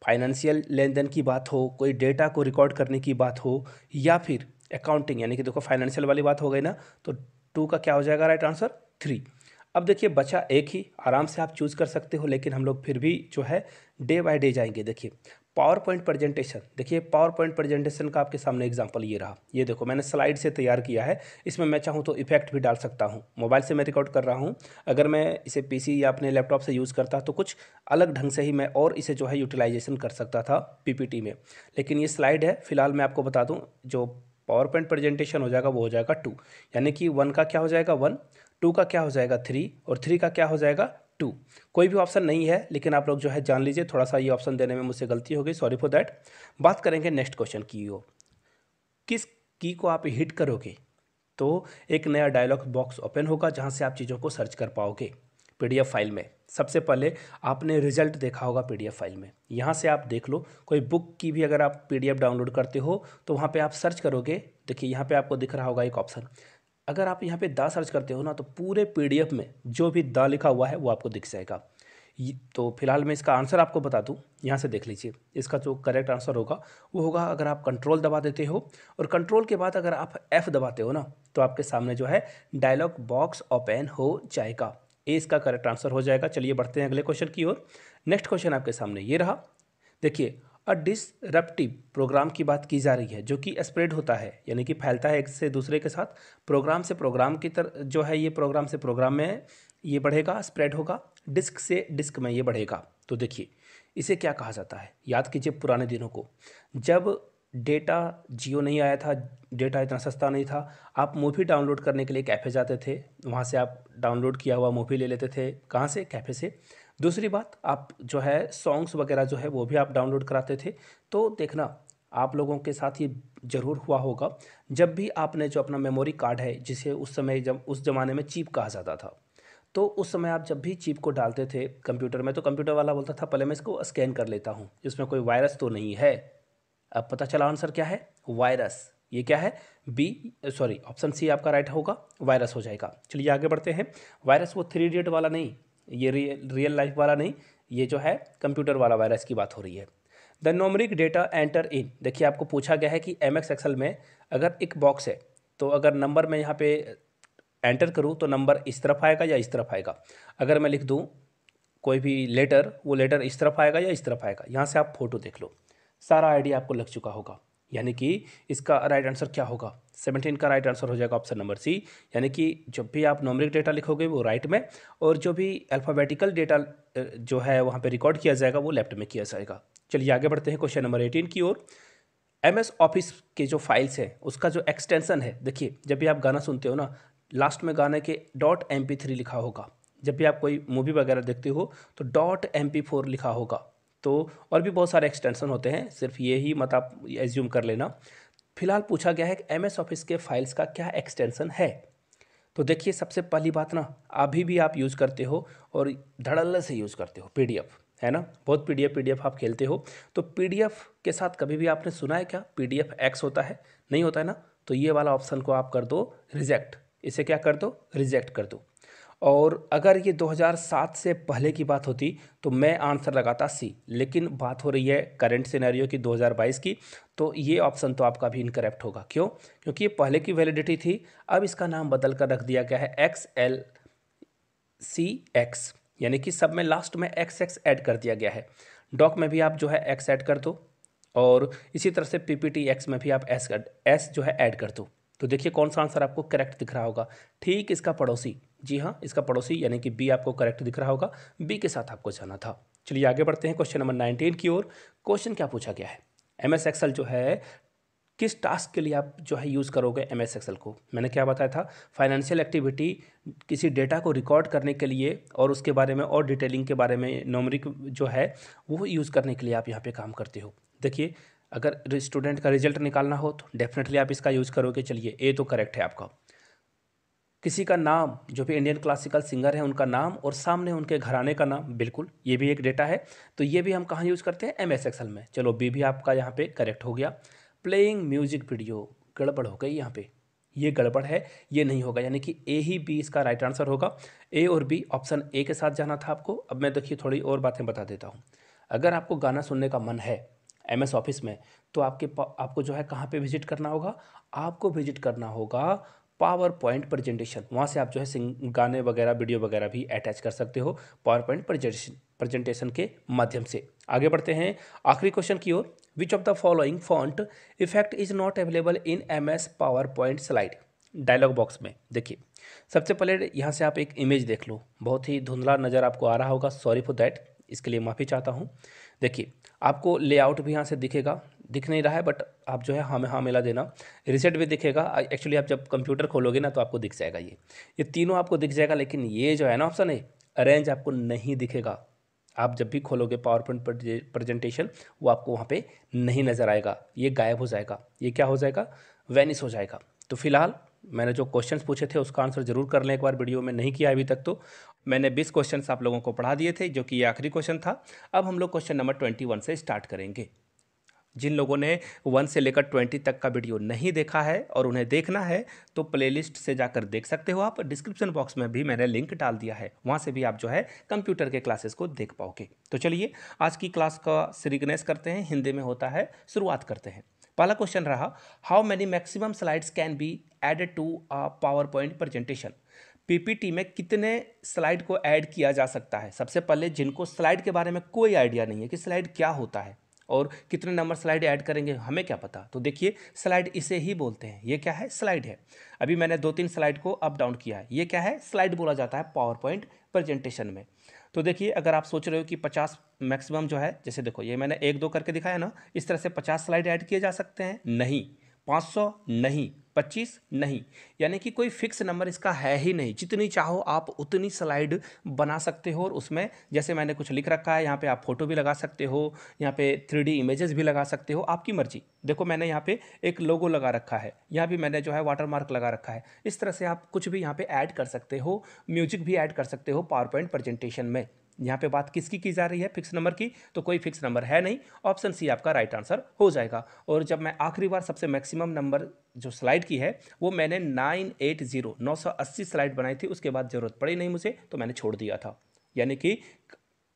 फाइनेंशियल लेन देन की बात हो, कोई डेटा को रिकॉर्ड करने की बात हो, या फिर अकाउंटिंग, यानी कि देखो फाइनेंशियल वाली बात हो गई ना, तो 2 का क्या हो जाएगा राइट आंसर, 3। अब देखिए बचा एक ही, आराम से आप चूज़ कर सकते हो, लेकिन हम लोग फिर भी जो है डे बाय डे जाएंगे। देखिए पावर पॉइंट प्रेजेंटेशन, देखिए पावर पॉइंट प्रेजेंटेशन का आपके सामने एग्जांपल ये रहा, ये देखो मैंने स्लाइड से तैयार किया है। इसमें मैं चाहूँ तो इफेक्ट भी डाल सकता हूँ। मोबाइल से मैं रिकॉर्ड कर रहा हूँ, अगर मैं इसे पीसी या अपने लैपटॉप से यूज़ करता तो कुछ अलग ढंग से ही मैं और इसे जो है यूटिलाइजेशन कर सकता था पीपीटी में। लेकिन ये स्लाइड है, फिलहाल मैं आपको बता दूँ, जो पावर पॉइंट प्रेजेंटेशन हो जाएगा वो हो जाएगा 2, यानी कि 1 का क्या हो जाएगा 1, 2 का क्या हो जाएगा 3 और 3 का क्या हो जाएगा 2। कोई भी ऑप्शन नहीं है, लेकिन आप लोग जो है जान लीजिए, थोड़ा सा ये ऑप्शन देने में मुझसे गलती हो गई, सॉरी फॉर दैट। बात करेंगे नेक्स्ट क्वेश्चन की ओर, किस की को आप हिट करोगे तो एक नया डायलॉग बॉक्स ओपन होगा जहां से आप चीज़ों को सर्च कर पाओगे पीडीएफ फाइल में। सबसे पहले आपने रिजल्ट देखा होगा पीडीएफ फाइल में, यहाँ से आप देख लो, कोई बुक की भी अगर आप पीडीएफ डाउनलोड करते हो तो वहाँ पे आप सर्च करोगे। देखिए यहाँ पे आपको दिख रहा होगा एक ऑप्शन, अगर आप यहाँ पे दा सर्च करते हो ना तो पूरे पीडीएफ में जो भी दा लिखा हुआ है वो आपको दिख जाएगा। तो फिलहाल मैं इसका आंसर आपको बता दूं, यहाँ से देख लीजिए, इसका जो करेक्ट आंसर होगा वो होगा, अगर आप कंट्रोल दबा देते हो और कंट्रोल के बाद अगर आप F दबाते हो ना तो आपके सामने जो है डायलॉग बॉक्स ओपन हो जाएगा। ए इसका करेक्ट आंसर हो जाएगा। चलिए बढ़ते हैं अगले क्वेश्चन की ओर। नेक्स्ट क्वेश्चन आपके सामने ये रहा। देखिए अ डिसरप्टिव प्रोग्राम की बात की जा रही है जो कि स्प्रेड होता है, यानी कि फैलता है एक से दूसरे के साथ, प्रोग्राम से प्रोग्राम की तरह जो है, ये प्रोग्राम से प्रोग्राम में ये बढ़ेगा, स्प्रेड होगा, डिस्क से डिस्क में ये बढ़ेगा। तो देखिए इसे क्या कहा जाता है, याद कीजिए पुराने दिनों को, जब डेटा जियो नहीं आया था, डेटा इतना सस्ता नहीं था, आप मूवी डाउनलोड करने के लिए कैफ़े जाते थे, वहाँ से आप डाउनलोड किया हुआ मूवी ले लेते थे, कहाँ से, कैफ़े से। दूसरी बात, आप जो है सॉन्ग्स वगैरह जो है वो भी आप डाउनलोड कराते थे। तो देखना आप लोगों के साथ ये ज़रूर हुआ होगा, जब भी आपने जो अपना मेमोरी कार्ड है, जिसे उस समय जब उस ज़माने में चिप कहा जाता था, तो उस समय आप जब भी चिप को डालते थे कंप्यूटर में तो कंप्यूटर वाला बोलता था पहले मैं इसको स्कैन कर लेता हूँ, इसमें कोई वायरस तो नहीं है। अब पता चला आंसर क्या है, वायरस। ये क्या है, बी सॉरी ऑप्शन सी आपका राइट होगा, वायरस हो जाएगा। चलिए आगे बढ़ते हैं। वायरस वो 3 इडियट वाला नहीं, ये रियल लाइफ वाला नहीं, ये जो है कंप्यूटर वाला वायरस की बात हो रही है। द न्यूमेरिक डेटा एंटर इन, देखिए आपको पूछा गया है कि MS एक्सेल में अगर एक बॉक्स है तो अगर नंबर मैं यहाँ पे एंटर करूँ तो नंबर इस तरफ आएगा या इस तरफ आएगा। अगर मैं लिख दूँ कोई भी लेटर, वो लेटर इस तरफ आएगा या इस तरफ आएगा। यहाँ से आप फोटो देख लो, सारा आइडिया आपको लग चुका होगा। यानी कि इसका राइट आंसर क्या होगा, 17 का राइट आंसर हो जाएगा ऑप्शन नंबर सी। यानी कि जब भी आप न्यूमेरिक डेटा लिखोगे वो राइट में, और जो भी अल्फ़ाबेटिकल डेटा जो है वहाँ पे रिकॉर्ड किया जाएगा वो लेफ्ट में किया जाएगा। चलिए आगे बढ़ते हैं क्वेश्चन नंबर 18 की ओर। MS ऑफिस के जो फाइल्स है उसका जो एक्सटेंशन है, देखिए जब भी आप गाना सुनते हो ना, लास्ट में गाने के .mp3 लिखा होगा। जब भी आप कोई मूवी वगैरह देखते हो तो .mp4 लिखा होगा। तो और भी बहुत सारे एक्सटेंशन होते हैं, सिर्फ ये ही मत आप एज्यूम कर लेना। फिलहाल पूछा गया है कि MS ऑफिस के फाइल्स का क्या एक्सटेंशन है। तो देखिए सबसे पहली बात ना, अभी भी आप यूज़ करते हो और धड़ल्ले से यूज़ करते हो PDF, है ना, बहुत PDF आप खेलते हो। तो PDF के साथ कभी भी आपने सुना है क्या PDF X होता है, नहीं होता है ना। तो ये वाला ऑप्शन को आप कर दो रिजेक्ट, इसे क्या कर दो, रिजेक्ट कर दो। और अगर ये 2007 से पहले की बात होती तो मैं आंसर लगाता सी, लेकिन बात हो रही है करंट सिनेरियो की 2022 की, तो ये ऑप्शन तो आपका भी इनकरेक्ट होगा। क्यों, क्योंकि ये पहले की वैलिडिटी थी, अब इसका नाम बदल कर रख दिया गया है XLCX, यानी कि सब में लास्ट में XX ऐड कर दिया गया है। डॉक में भी आप जो है X ऐड कर दो, और इसी तरह से PPTX में भी आप S जो है ऐड कर दो। तो देखिए कौन सा आंसर आपको करेक्ट दिख रहा होगा, ठीक इसका पड़ोसी, जी हाँ इसका पड़ोसी यानी कि बी आपको करेक्ट दिख रहा होगा, बी के साथ आपको जाना था। चलिए आगे बढ़ते हैं क्वेश्चन नंबर 19 की ओर। क्वेश्चन क्या पूछा गया है, MS एक्सेल जो है किस टास्क के लिए आप जो है यूज़ करोगे MS एक्सेल को। मैंने क्या बताया था, फाइनेंशियल एक्टिविटी, किसी डेटा को रिकॉर्ड करने के लिए और उसके बारे में और डिटेलिंग के बारे में न्यूमेरिक जो है वो यूज़ करने के लिए आप यहाँ पे काम करते हो। देखिए अगर स्टूडेंट का रिजल्ट निकालना हो तो डेफिनेटली आप इसका यूज़ करोगे। चलिए ए तो करेक्ट है आपका। किसी का नाम, जो भी इंडियन क्लासिकल सिंगर है उनका नाम और सामने उनके घराने का नाम, बिल्कुल ये भी एक डेटा है। तो ये भी हम कहाँ यूज़ करते हैं, MS एक्सेल में। चलो बी भी आपका यहाँ पे करेक्ट हो गया। प्लेइंग म्यूजिक वीडियो, गड़बड़ हो गई यहाँ पे, ये गड़बड़ है, ये नहीं होगा, यानी कि ए ही बी इसका राइट आंसर होगा। ए और बी, ऑप्शन ए के साथ जाना था आपको। अब मैं देखिए थोड़ी और बातें बता देता हूँ। अगर आपको गाना सुनने का मन है MS ऑफिस में, तो आपको जो है कहाँ पे विजिट करना होगा, आपको विजिट करना होगा पावर पॉइंट प्रेजेंटेशन। वहाँ से आप जो है गाने वगैरह वीडियो वगैरह भी अटैच कर सकते हो पावर पॉइंट प्रेजेंटेशन के माध्यम से। आगे बढ़ते हैं आखिरी क्वेश्चन की ओर। Which of the following font effect is not available in MS PowerPoint slide. Dialog box में देखिए सबसे पहले यहाँ से आप एक इमेज देख लो, बहुत ही धुंधला नज़र आपको आ रहा होगा, सॉरी फॉर दैट, इसके लिए माफ़ी चाहता हूँ। देखिए आपको लेआउट भी यहाँ से दिखेगा, दिख नहीं रहा है बट आप जो है हाँ में हाँ मिला देना। रिसेट भी दिखेगा, एक्चुअली आप जब कंप्यूटर खोलोगे ना तो आपको दिख जाएगा, ये तीनों आपको दिख जाएगा। लेकिन ये जो है ना ऑप्शन है अरेंज, आपको नहीं दिखेगा। आप जब भी खोलोगे पावर पॉइंट प्रेजेंटेशन, वो आपको वहाँ पे नहीं नज़र आएगा, ये गायब हो जाएगा, ये क्या हो जाएगा, वैनिश हो जाएगा। तो फिलहाल मैंने जो क्वेश्चंस पूछे थे उसका आंसर जरूर कर लें एक बार, वीडियो में नहीं किया अभी तक। तो मैंने 20 क्वेश्चंस आप लोगों को पढ़ा दिए थे, जो कि ये आखिरी क्वेश्चन था। अब हम लोग क्वेश्चन नंबर 21 से स्टार्ट करेंगे। जिन लोगों ने 1 से लेकर 20 तक का वीडियो नहीं देखा है और उन्हें देखना है तो प्लेलिस्ट से जाकर देख सकते हो आप। डिस्क्रिप्शन बॉक्स में भी मैंने लिंक डाल दिया है, वहाँ से भी आप जो है कंप्यूटर के क्लासेस को देख पाओगे। तो चलिए आज की क्लास का सीरीगनेस करते हैं, हिंदी में होता है, शुरुआत करते हैं। पहला क्वेश्चन रहा, how many maximum slides can be added to a PowerPoint presentation. PPT में कितने स्लाइड को ऐड किया जा सकता है। सबसे पहले जिनको स्लाइड के बारे में कोई आइडिया नहीं है कि स्लाइड क्या होता है और कितने नंबर स्लाइड ऐड करेंगे, हमें क्या पता। तो देखिए स्लाइड इसे ही बोलते हैं, ये क्या है, स्लाइड है। अभी मैंने 2-3 स्लाइड को अप डाउन किया है, ये क्या है, स्लाइड बोला जाता है पावर पॉइंट प्रेजेंटेशन में। तो देखिए अगर आप सोच रहे हो कि 50 मैक्सिमम जो है, जैसे देखो ये मैंने 1-2 करके दिखाया ना, इस तरह से 50 स्लाइड ऐड किए जा सकते हैं, नहीं। 500 नहीं, 25 नहीं, यानी कि कोई फिक्स नंबर इसका है ही नहीं। जितनी चाहो आप उतनी स्लाइड बना सकते हो, और उसमें जैसे मैंने कुछ लिख रखा है, यहाँ पे आप फोटो भी लगा सकते हो, यहाँ पे 3D इमेजेस भी लगा सकते हो, आपकी मर्जी। देखो मैंने यहाँ पे एक लोगो लगा रखा है, यहाँ भी मैंने जो है वाटर मार्क लगा रखा है। इस तरह से आप कुछ भी यहाँ पे ऐड कर सकते हो, म्यूजिक भी ऐड कर सकते हो पावर पॉइंट प्रेजेंटेशन में। यहाँ पे बात किसकी की जा रही है, फिक्स नंबर की, तो कोई फिक्स नंबर है नहीं, ऑप्शन सी आपका राइट आंसर हो जाएगा। और जब मैं आखिरी बार सबसे मैक्सिमम नंबर जो स्लाइड की है वो मैंने 980 स्लाइड बनाई थी, उसके बाद ज़रूरत पड़ी नहीं मुझे तो मैंने छोड़ दिया था। यानी कि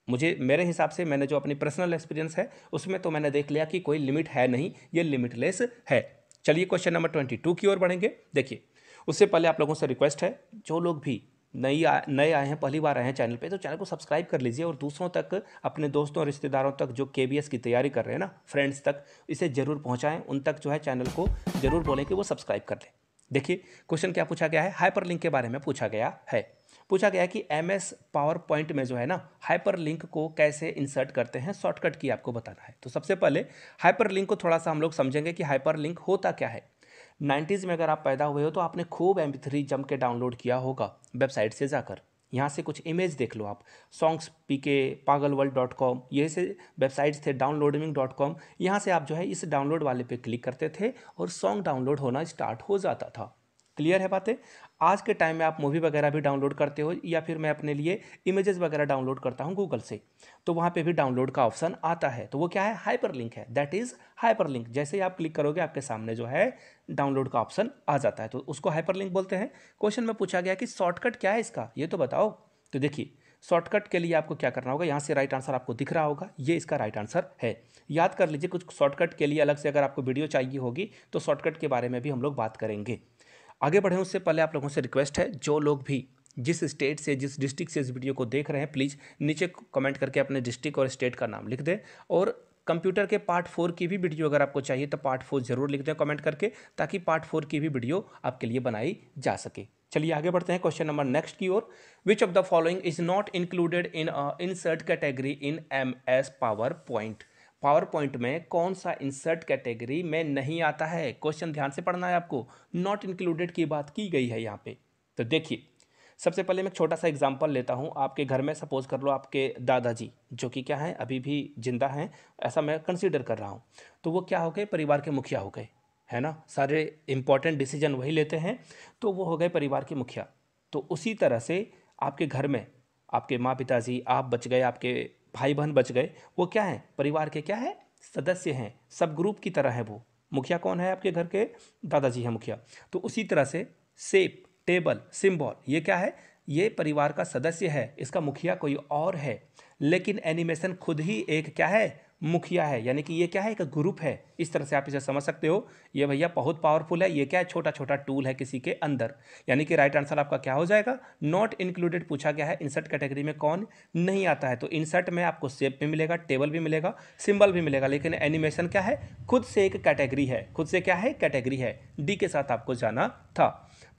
मुझे मेरे हिसाब से मैंने जो अपनी पर्सनल एक्सपीरियंस है उसमें तो मैंने देख लिया कि कोई लिमिट है नहीं, ये लिमिटलेस है। चलिए क्वेश्चन नंबर 22 की ओर बढ़ेंगे। देखिए उससे पहले आप लोगों से रिक्वेस्ट है, जो लोग भी नए आए हैं, पहली बार आए हैं चैनल पे, तो चैनल को सब्सक्राइब कर लीजिए और दूसरों तक, अपने दोस्तों रिश्तेदारों तक जो केबीएस की तैयारी कर रहे हैं ना, फ्रेंड्स तक इसे जरूर पहुंचाएं, उन तक जो है चैनल को जरूर बोलें कि वो सब्सक्राइब कर लें। देखिए क्वेश्चन क्या पूछा गया है, हाइपरलिंक के बारे में पूछा गया है। पूछा गया है कि एमएस पावर पॉइंट में जो है ना हाइपरलिंक को कैसे इंसर्ट करते हैं, शॉर्टकट की आपको बताना है। तो सबसे पहले हाइपरलिंक को थोड़ा सा हम लोग समझेंगे कि हाइपरलिंक होता क्या है। 90s में अगर आप पैदा हुए हो तो आपने खूब MP3 जम के डाउनलोड किया होगा वेबसाइट से जाकर। यहाँ से कुछ इमेज देख लो आप, सॉन्ग्स PK, pagalworld.com, ये से वेबसाइट्स थे, downloading.com। यहाँ से आप जो है इस डाउनलोड वाले पे क्लिक करते थे और सॉन्ग डाउनलोड होना स्टार्ट हो जाता था। क्लियर है बातें। आज के टाइम में आप मूवी वगैरह भी डाउनलोड करते हो, या फिर मैं अपने लिए इमेजेस वगैरह डाउनलोड करता हूँ गूगल से, तो वहाँ पे भी डाउनलोड का ऑप्शन आता है, तो वो क्या है, हाइपरलिंक है, दैट इज हाइपरलिंक। जैसे ही आप क्लिक करोगे आपके सामने जो है डाउनलोड का ऑप्शन आ जाता है, तो उसको हाइपरलिंक बोलते हैं। क्वेश्चन में पूछा गया कि शॉर्टकट क्या है इसका, ये तो बताओ। तो देखिए शॉर्टकट के लिए आपको क्या करना होगा, यहाँ से राइट आंसर आपको दिख रहा होगा, ये इसका राइट आंसर है। याद कर लीजिए, कुछ शॉर्टकट के लिए अलग से अगर आपको वीडियो चाहिए होगी तो शॉर्टकट के बारे में भी हम लोग बात करेंगे। आगे बढ़े उससे पहले आप लोगों से रिक्वेस्ट है, जो लोग भी जिस स्टेट से, जिस डिस्ट्रिक्ट से इस वीडियो को देख रहे हैं, प्लीज़ नीचे कमेंट करके अपने डिस्ट्रिक्ट और स्टेट का नाम लिख दें। और कंप्यूटर के पार्ट 4 की भी वीडियो अगर आपको चाहिए तो पार्ट 4 जरूर लिख दें कमेंट करके, ताकि पार्ट 4 की भी वीडियो आपके लिए बनाई जा सके। चलिए आगे बढ़ते हैं क्वेश्चन नंबर नेक्स्ट की ओर। Which of the following is not included in insert category in MS PowerPoint. PowerPoint में कौन सा इंसर्ट कैटेगरी में नहीं आता है, क्वेश्चन ध्यान से पढ़ना है आपको, नॉट इंक्लूडेड की बात की गई है यहाँ पे। तो देखिए सबसे पहले मैं छोटा सा एग्जांपल लेता हूँ। आपके घर में सपोज कर लो आपके दादाजी जो कि क्या है, अभी भी जिंदा हैं, ऐसा मैं कंसीडर कर रहा हूँ, तो वो क्या हो गए, परिवार के मुखिया हो गए, है ना, सारे इंपॉर्टेंट डिसीजन वही लेते हैं, तो वो हो गए परिवार के मुखिया। तो उसी तरह से आपके घर में आपके माँ पिताजी, आप बच गए, आपके भाई बहन बच गए, वो क्या है, परिवार के क्या है, सदस्य हैं, सब ग्रुप की तरह है वो। मुखिया कौन है, आपके घर के दादाजी हैं मुखिया। तो उसी तरह से शेप, टेबल, सिंबल, ये क्या है, ये परिवार का सदस्य है, इसका मुखिया कोई और है, लेकिन एनिमेशन खुद ही एक क्या है, मुखिया है, यानी कि ये क्या है, एक ग्रुप है। इस तरह से आप इसे समझ सकते हो। ये भैया बहुत पावरफुल है, ये क्या है, छोटा छोटा टूल है किसी के अंदर। यानी कि राइट आंसर आपका क्या हो जाएगा, नॉट इंक्लूडेड पूछा गया है, इंसर्ट कैटेगरी में कौन नहीं आता है। तो इंसर्ट में आपको शेप भी मिलेगा, टेबल भी मिलेगा, सिंबल भी मिलेगा, लेकिन एनिमेशन क्या है, खुद से एक कैटेगरी है, खुद से क्या है, कैटेगरी है। डी के साथ आपको जाना था।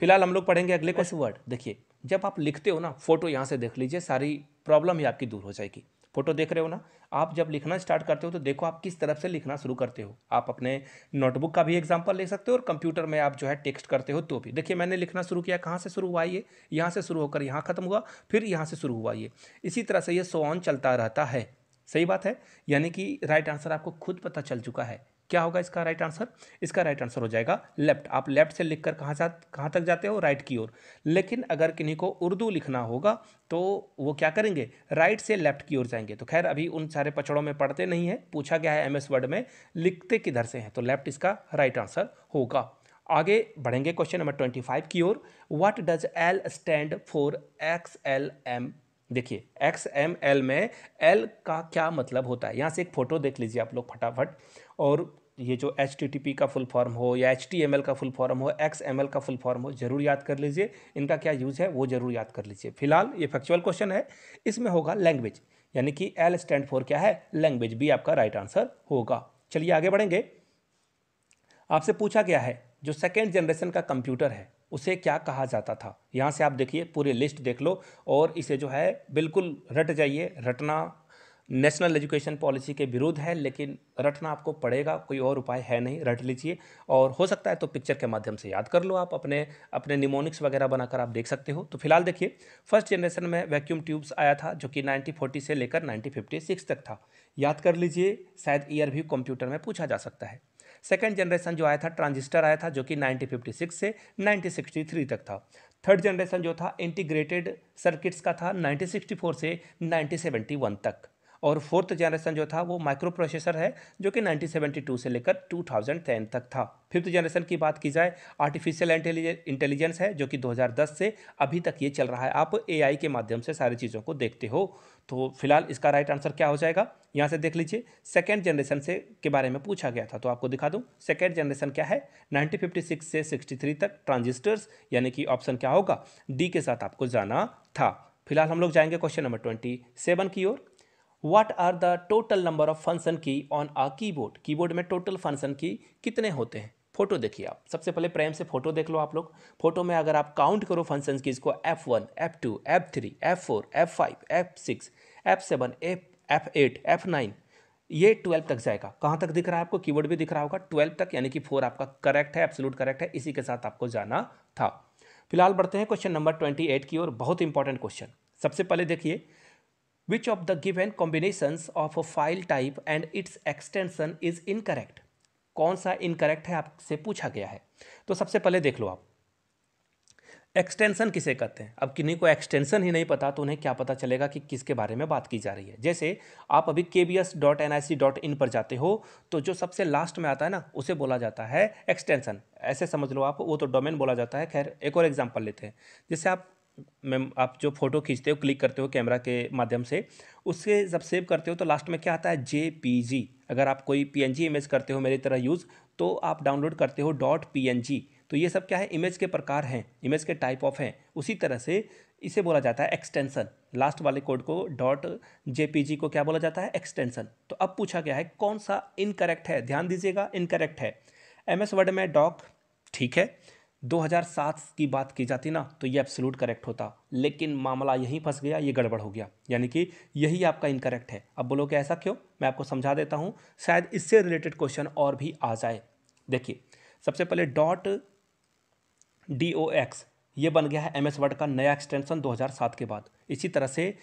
फिलहाल हम लोग पढ़ेंगे अगले क्वेश्चन वर्ड। देखिए जब आप लिखते हो ना, फोटो यहाँ से देख लीजिए, सारी प्रॉब्लम ही आपकी दूर हो जाएगी। फोटो देख रहे हो ना, आप जब लिखना स्टार्ट करते हो तो देखो आप किस तरफ से लिखना शुरू करते हो। आप अपने नोटबुक का भी एग्जांपल ले सकते हो और कंप्यूटर में आप जो है टेक्स्ट करते हो तो भी। देखिए मैंने लिखना शुरू किया, कहाँ से शुरू हुआ ये, यहाँ से शुरू होकर यहाँ खत्म हुआ, फिर यहाँ से शुरू हुआ ये, इसी तरह से ये सो ऑन चलता रहता है। सही बात है, यानी कि राइट आंसर आपको खुद पता चल चुका है। क्या होगा इसका राइट आंसर, इसका राइट आंसर हो जाएगा लेफ्ट। आप लेफ्ट से लिखकर कहाँ तक जाते हो, राइट की ओर। लेकिन अगर किन्हीं को उर्दू लिखना होगा तो वो क्या करेंगे, राइट से लेफ्ट की ओर जाएंगे। तो खैर अभी उन सारे पचड़ों में पढ़ते नहीं है, पूछा गया है MS वर्ड में लिखते किधर से हैं, तो लेफ्ट इसका राइट आंसर होगा। आगे बढ़ेंगे क्वेश्चन नंबर 25 की ओर। What does L stand for XLM। देखिए XML में L का क्या मतलब होता है, यहाँ से एक फोटो देख लीजिए आप लोग फटाफट। और ये जो HTTP का फुल फॉर्म हो या HTML का फुल फॉर्म हो, XML का फुल फॉर्म हो, जरूर याद कर लीजिए, इनका क्या यूज़ है वो जरूर याद कर लीजिए। फिलहाल ये फैक्चुअल क्वेश्चन है, इसमें होगा लैंग्वेज, यानी कि L स्टैंड फॉर क्या है, लैंग्वेज, भी आपका राइट आंसर होगा। चलिए आगे बढ़ेंगे। आपसे पूछा गया है जो सेकेंड जनरेशन का कंप्यूटर है उसे क्या कहा जाता था। यहाँ से आप देखिए पूरी लिस्ट देख लो और इसे जो है बिल्कुल रट जाइए। रटना नेशनल एजुकेशन पॉलिसी के विरुद्ध है, लेकिन रटना आपको पड़ेगा, कोई और उपाय है नहीं, रट लीजिए। और हो सकता है तो पिक्चर के माध्यम से याद कर लो, आप अपने अपने निमोनिक्स वगैरह बनाकर आप देख सकते हो। तो फिलहाल देखिए फर्स्ट जनरेशन में वैक्यूम ट्यूब्स आया था जो कि 1940 से लेकर 1956 तक था। याद कर लीजिए, शायद ईयर भी कंप्यूटर में पूछा जा सकता है। सेकेंड जनरेशन जो आया था ट्रांजिस्टर आया था जो कि 1956 से 1963 तक था। थर्ड जनरेशन जो था इंटीग्रेटेड सर्किट्स का था 1964 से 1971 तक। और फोर्थ जनरेशन जो था वो माइक्रो प्रोसेसर है जो कि 1972 से लेकर 2010 तक था। फिफ्थ जनरेशन की बात की जाए आर्टिफिशियल इंटेलिजेंस है जो कि 2010 से अभी तक ये चल रहा है। आप एआई के माध्यम से सारी चीज़ों को देखते हो। तो फिलहाल इसका राइट आंसर क्या हो जाएगा, यहाँ से देख लीजिए। सेकेंड जनरेशन से के बारे में पूछा गया था तो आपको दिखा दूँ। सेकेंड जनरेशन क्या है, 1956 से 63 तक ट्रांजिस्टर्स, यानी कि ऑप्शन क्या होगा, डी के साथ आपको जाना था। फिलहाल हम लोग जाएंगे क्वेश्चन नंबर 27 की ओर। What are the total number of function key on a keyboard? Keyboard में टोटल फंक्शन की कितने होते हैं? फोटो देखिए आप, सबसे पहले प्रेम से फोटो देख लो आप लोग। फोटो में अगर आप काउंट करो फंक्शन की इसको F1, F2, F3, F4, F5, F6, F7, F8, F9, ये 12 तक जाएगा। कहाँ तक दिख रहा है आपको, कीबोर्ड भी दिख रहा होगा 12 तक, यानी कि 4 आपका करेक्ट है, एब्सोल्यूट करेक्ट है, इसी के साथ आपको जाना था। फिलहाल बढ़ते हैं क्वेश्चन नंबर 28 की ओर। बहुत इंपॉर्टेंट क्वेश्चन। सबसे पहले देखिए, Which of the given combinations of a file type and its extension is incorrect? कौन सा इनकरेक्ट है आपसे पूछा गया है। तो सबसे पहले देख लो आप, एक्सटेंशन किसे कहते हैं। अब किन्हीं को एक्सटेंशन ही नहीं पता तो उन्हें क्या पता चलेगा कि किसके बारे में बात की जा रही है। जैसे आप अभी kbs.nic.in पर जाते हो तो जो सबसे लास्ट में आता है ना उसे बोला जाता है एक्सटेंशन, ऐसे समझ लो आप, वो तो डोमेन बोला जाता है। खैर एक और एग्जांपल लेते हैं। जैसे आप जो फोटो खींचते हो, क्लिक करते हो कैमरा के माध्यम से, उससे जब सेव करते हो तो लास्ट में क्या आता है, JPG। अगर आप कोई PNG इमेज करते हो मेरी तरह यूज़, तो आप डाउनलोड करते हो .png। तो ये सब क्या है, इमेज के प्रकार हैं, इमेज के टाइप ऑफ हैं। उसी तरह से इसे बोला जाता है एक्सटेंशन। लास्ट वाले कोड को .jpg को क्या बोला जाता है, एक्सटेंशन। तो अब पूछा गया है कौन सा इनकरेक्ट है। ध्यान दीजिएगा, इनकरेक्ट है। MS वर्ड में डॉक, ठीक है, 2007 की बात की जाती ना तो ये एब्सोल्यूट करेक्ट होता, लेकिन मामला यहीं फंस गया, ये गड़बड़ हो गया, यानी कि यही आपका इनकरेक्ट है। अब बोलो कि ऐसा क्यों, मैं आपको समझा देता हूँ, शायद इससे रिलेटेड क्वेश्चन और भी आ जाए। देखिए सबसे पहले .dox ये बन गया है MS वर्ड का नया एक्सटेंशन 2007 के बाद। इसी तरह से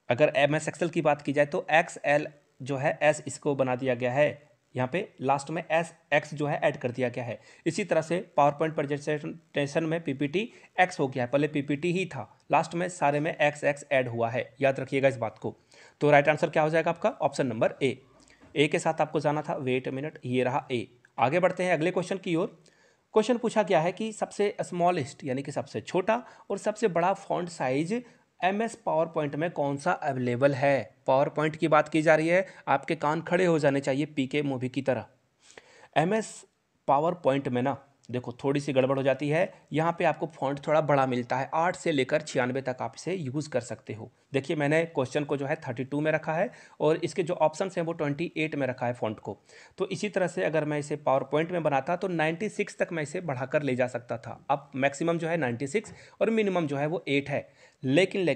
अगर MS एक्सेल की बात की जाए तो XL जो है S इसको बना दिया गया है, यहाँ पे लास्ट में SX जो है ऐड कर दिया गया है। इसी तरह से पावर पॉइंट प्रेजेंटेशन में PPT X हो गया है, पहले PPT ही था, लास्ट में सारे में XX ऐड हुआ है, याद रखिएगा इस बात को। तो राइट आंसर क्या हो जाएगा आपका, ऑप्शन नंबर ए के साथ आपको जाना था। वेट मिनट, ये रहा ए। आगे बढ़ते हैं अगले क्वेश्चन की ओर। क्वेश्चन पूछा गया है कि सबसे स्मॉलेस्ट यानी कि सबसे छोटा और सबसे बड़ा font size MS PowerPoint में कौन सा अवेलेबल है। पावर पॉइंट की बात की जा रही है, आपके कान खड़े हो जाने चाहिए PK मूवी की तरह। MS पावर पॉइंट में ना देखो थोड़ी सी गड़बड़ हो जाती है, यहाँ पे आपको फॉन्ट थोड़ा बड़ा मिलता है, 8 से लेकर 96 तक आप इसे यूज़ कर सकते हो। देखिए मैंने क्वेश्चन को जो है 32 में रखा है और इसके जो ऑप्शन हैं वो 28 में रखा है फॉन्ट को। तो इसी तरह से अगर मैं इसे पावर पॉइंट में बनाता तो 96 तक मैं इसे बढ़ाकर ले जा सकता था। अब मैक्सिमम जो है 96 और मिनिमम जो है वो 8 है। लेकिन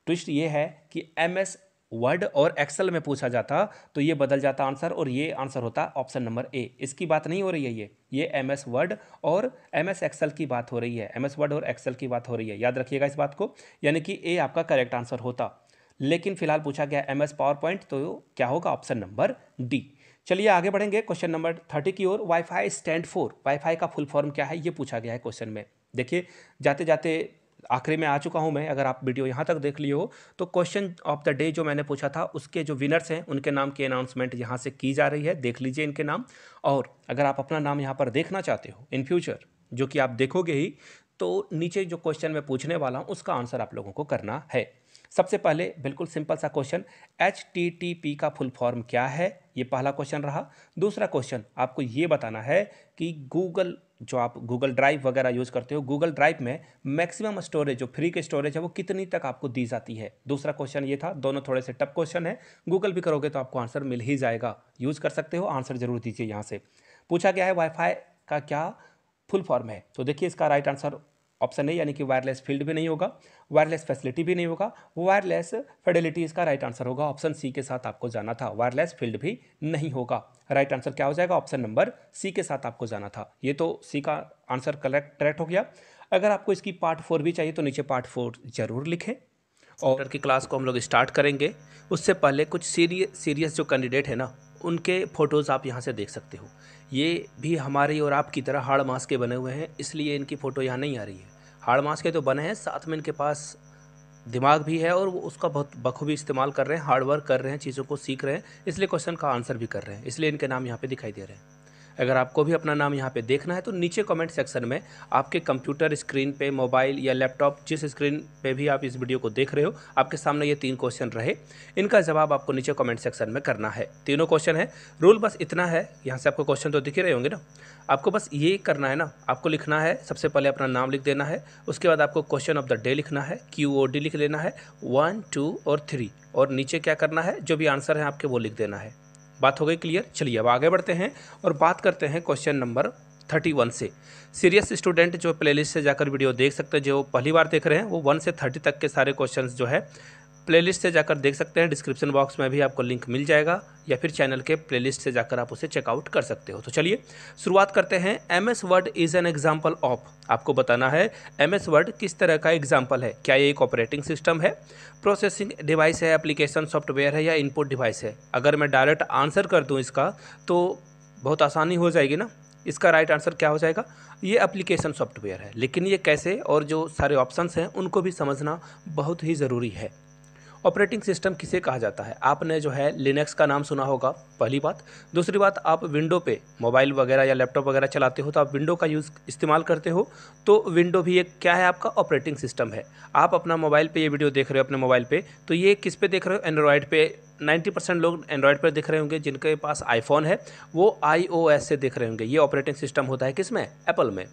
ट्विस्ट ये है कि MS वर्ड और एक्सेल में पूछा जाता तो ये बदल जाता आंसर, और ये आंसर होता ऑप्शन नंबर ए। इसकी बात नहीं हो रही है, ये MS वर्ड और MS एक्सेल की बात हो रही है, MS वर्ड और एक्सेल की बात हो रही है, याद रखिएगा इस बात को। यानी कि ए आपका करेक्ट आंसर होता, लेकिन फिलहाल पूछा गया MS पावर पॉइंट, तो क्या होगा, ऑप्शन नंबर डी। चलिए आगे बढ़ेंगे क्वेश्चन नंबर 30 की ओर। वाईफाई स्टैंड फॉर, वाईफाई का फुल फॉर्म क्या है ये पूछा गया है क्वेश्चन में। देखिए जाते जाते आखिरी में आ चुका हूं मैं, अगर आप वीडियो यहां तक देख लिए हो तो क्वेश्चन ऑफ द डे जो मैंने पूछा था उसके जो विनर्स हैं उनके नाम की अनाउंसमेंट यहां से की जा रही है, देख लीजिए इनके नाम। और अगर आप अपना नाम यहां पर देखना चाहते हो इन फ्यूचर, जो कि आप देखोगे ही, तो नीचे जो क्वेश्चन मैं पूछने वाला हूं उसका आंसर आप लोगों को करना है। सबसे पहले बिल्कुल सिंपल सा क्वेश्चन, HTTP का फुल फॉर्म क्या है, ये पहला क्वेश्चन रहा। दूसरा क्वेश्चन आपको ये बताना है कि गूगल, जो आप गूगल ड्राइव वगैरह यूज़ करते हो, गूगल ड्राइव में मैक्सिमम स्टोरेज जो फ्री की स्टोरेज है वो कितनी तक आपको दी जाती है। दूसरा क्वेश्चन ये था, दोनों थोड़े से टफ क्वेश्चन है, गूगल भी करोगे तो आपको आंसर मिल ही जाएगा, यूज़ कर सकते हो, आंसर जरूर दीजिए। यहाँ से पूछा गया है वाईफाई का क्या फुल फॉर्म है, तो देखिए इसका राइट आंसर ऑप्शन है, यानी कि वायरलेस फील्ड भी नहीं होगा, वायरलेस फैसिलिटी भी नहीं होगा, वायरलेस फिडेलिटी इसका राइट आंसर होगा। ऑप्शन सी के साथ आपको जाना था, वायरलेस फील्ड भी नहीं होगा। राइट आंसर क्या हो जाएगा, ऑप्शन नंबर सी के साथ आपको जाना था। ये तो सी का आंसर करेक्ट हो गया। अगर आपको इसकी पार्ट 4 भी चाहिए तो नीचे पार्ट 4 जरूर लिखें। और की क्लास को हम लोग स्टार्ट करेंगे, उससे पहले कुछ सीरियस जो कैंडिडेट है ना उनके फ़ोटोज़ आप यहाँ से देख सकते हो। ये भी हमारी और आपकी तरह हाड़ मास के बने हुए हैं, इसलिए इनकी फ़ोटो यहाँ नहीं आ रही है। हाड़ मास के तो बने हैं, साथ में इनके पास दिमाग भी है और वो उसका बहुत बखूबी इस्तेमाल कर रहे हैं, हार्ड वर्क कर रहे हैं, चीज़ों को सीख रहे हैं, इसलिए क्वेश्चन का आंसर भी कर रहे हैं, इसलिए इनके नाम यहाँ पे दिखाई दे रहे हैं। अगर आपको भी अपना नाम यहाँ पे देखना है तो नीचे कमेंट सेक्शन में आपके कंप्यूटर स्क्रीन पे, मोबाइल या लैपटॉप, जिस स्क्रीन पे भी आप इस वीडियो को देख रहे हो, आपके सामने ये 3 क्वेश्चन रहे, इनका जवाब आपको नीचे कमेंट सेक्शन में करना है। तीनों क्वेश्चन है। रूल बस इतना है, यहाँ से आपको क्वेश्चन तो दिख ही रहे होंगे ना, आपको बस ये करना है ना, आपको लिखना है, सबसे पहले अपना नाम लिख देना है, उसके बाद आपको क्वेश्चन ऑफ द डे लिखना है, QOD लिख देना है, 1, 2 और 3, और नीचे क्या करना है, जो भी आंसर है आपके वो लिख देना है। बात हो गई क्लियर? चलिए अब आगे बढ़ते हैं और बात करते हैं क्वेश्चन नंबर 31 से। सीरियस स्टूडेंट जो प्लेलिस्ट से जाकर वीडियो देख सकते हैं, जो पहली बार देख रहे हैं वो 1 से 30 तक के सारे क्वेश्चंस जो है प्लेलिस्ट से जाकर देख सकते हैं। डिस्क्रिप्शन बॉक्स में भी आपको लिंक मिल जाएगा या फिर चैनल के प्लेलिस्ट से जाकर आप उसे चेकआउट कर सकते हो। तो चलिए शुरुआत करते हैं। MS word is an example of, आपको बताना है MS वर्ड किस तरह का एग्जाम्पल है। क्या ये एक ऑपरेटिंग सिस्टम है, प्रोसेसिंग डिवाइस है, एप्लीकेशन सॉफ्टवेयर है या इनपुट डिवाइस है? अगर मैं डायरेक्ट आंसर कर दूँ इसका तो बहुत आसानी हो जाएगी ना। इसका राइट आंसर क्या हो जाएगा? ये एप्लीकेशन सॉफ्टवेयर है। लेकिन ये कैसे, और जो सारे ऑप्शंस हैं उनको भी समझना बहुत ही ज़रूरी है। ऑपरेटिंग सिस्टम किसे कहा जाता है? आपने जो है लिनक्स का नाम सुना होगा, पहली बात। दूसरी बात, आप विंडो पे मोबाइल वगैरह या लैपटॉप वगैरह चलाते हो तो आप विंडो का इस्तेमाल करते हो, तो विंडो भी एक क्या है, आपका ऑपरेटिंग सिस्टम है। आप अपना मोबाइल पे ये वीडियो देख रहे हो अपने मोबाइल पे, तो ये किस पे देख रहे हो? एंड्रॉयड पे। 90% लोग एंड्रॉयड पर देख रहे होंगे, जिनके पास आईफोन है वो iOS से देख रहे होंगे। ये ऑपरेटिंग सिस्टम होता है किस में? एप्पल में।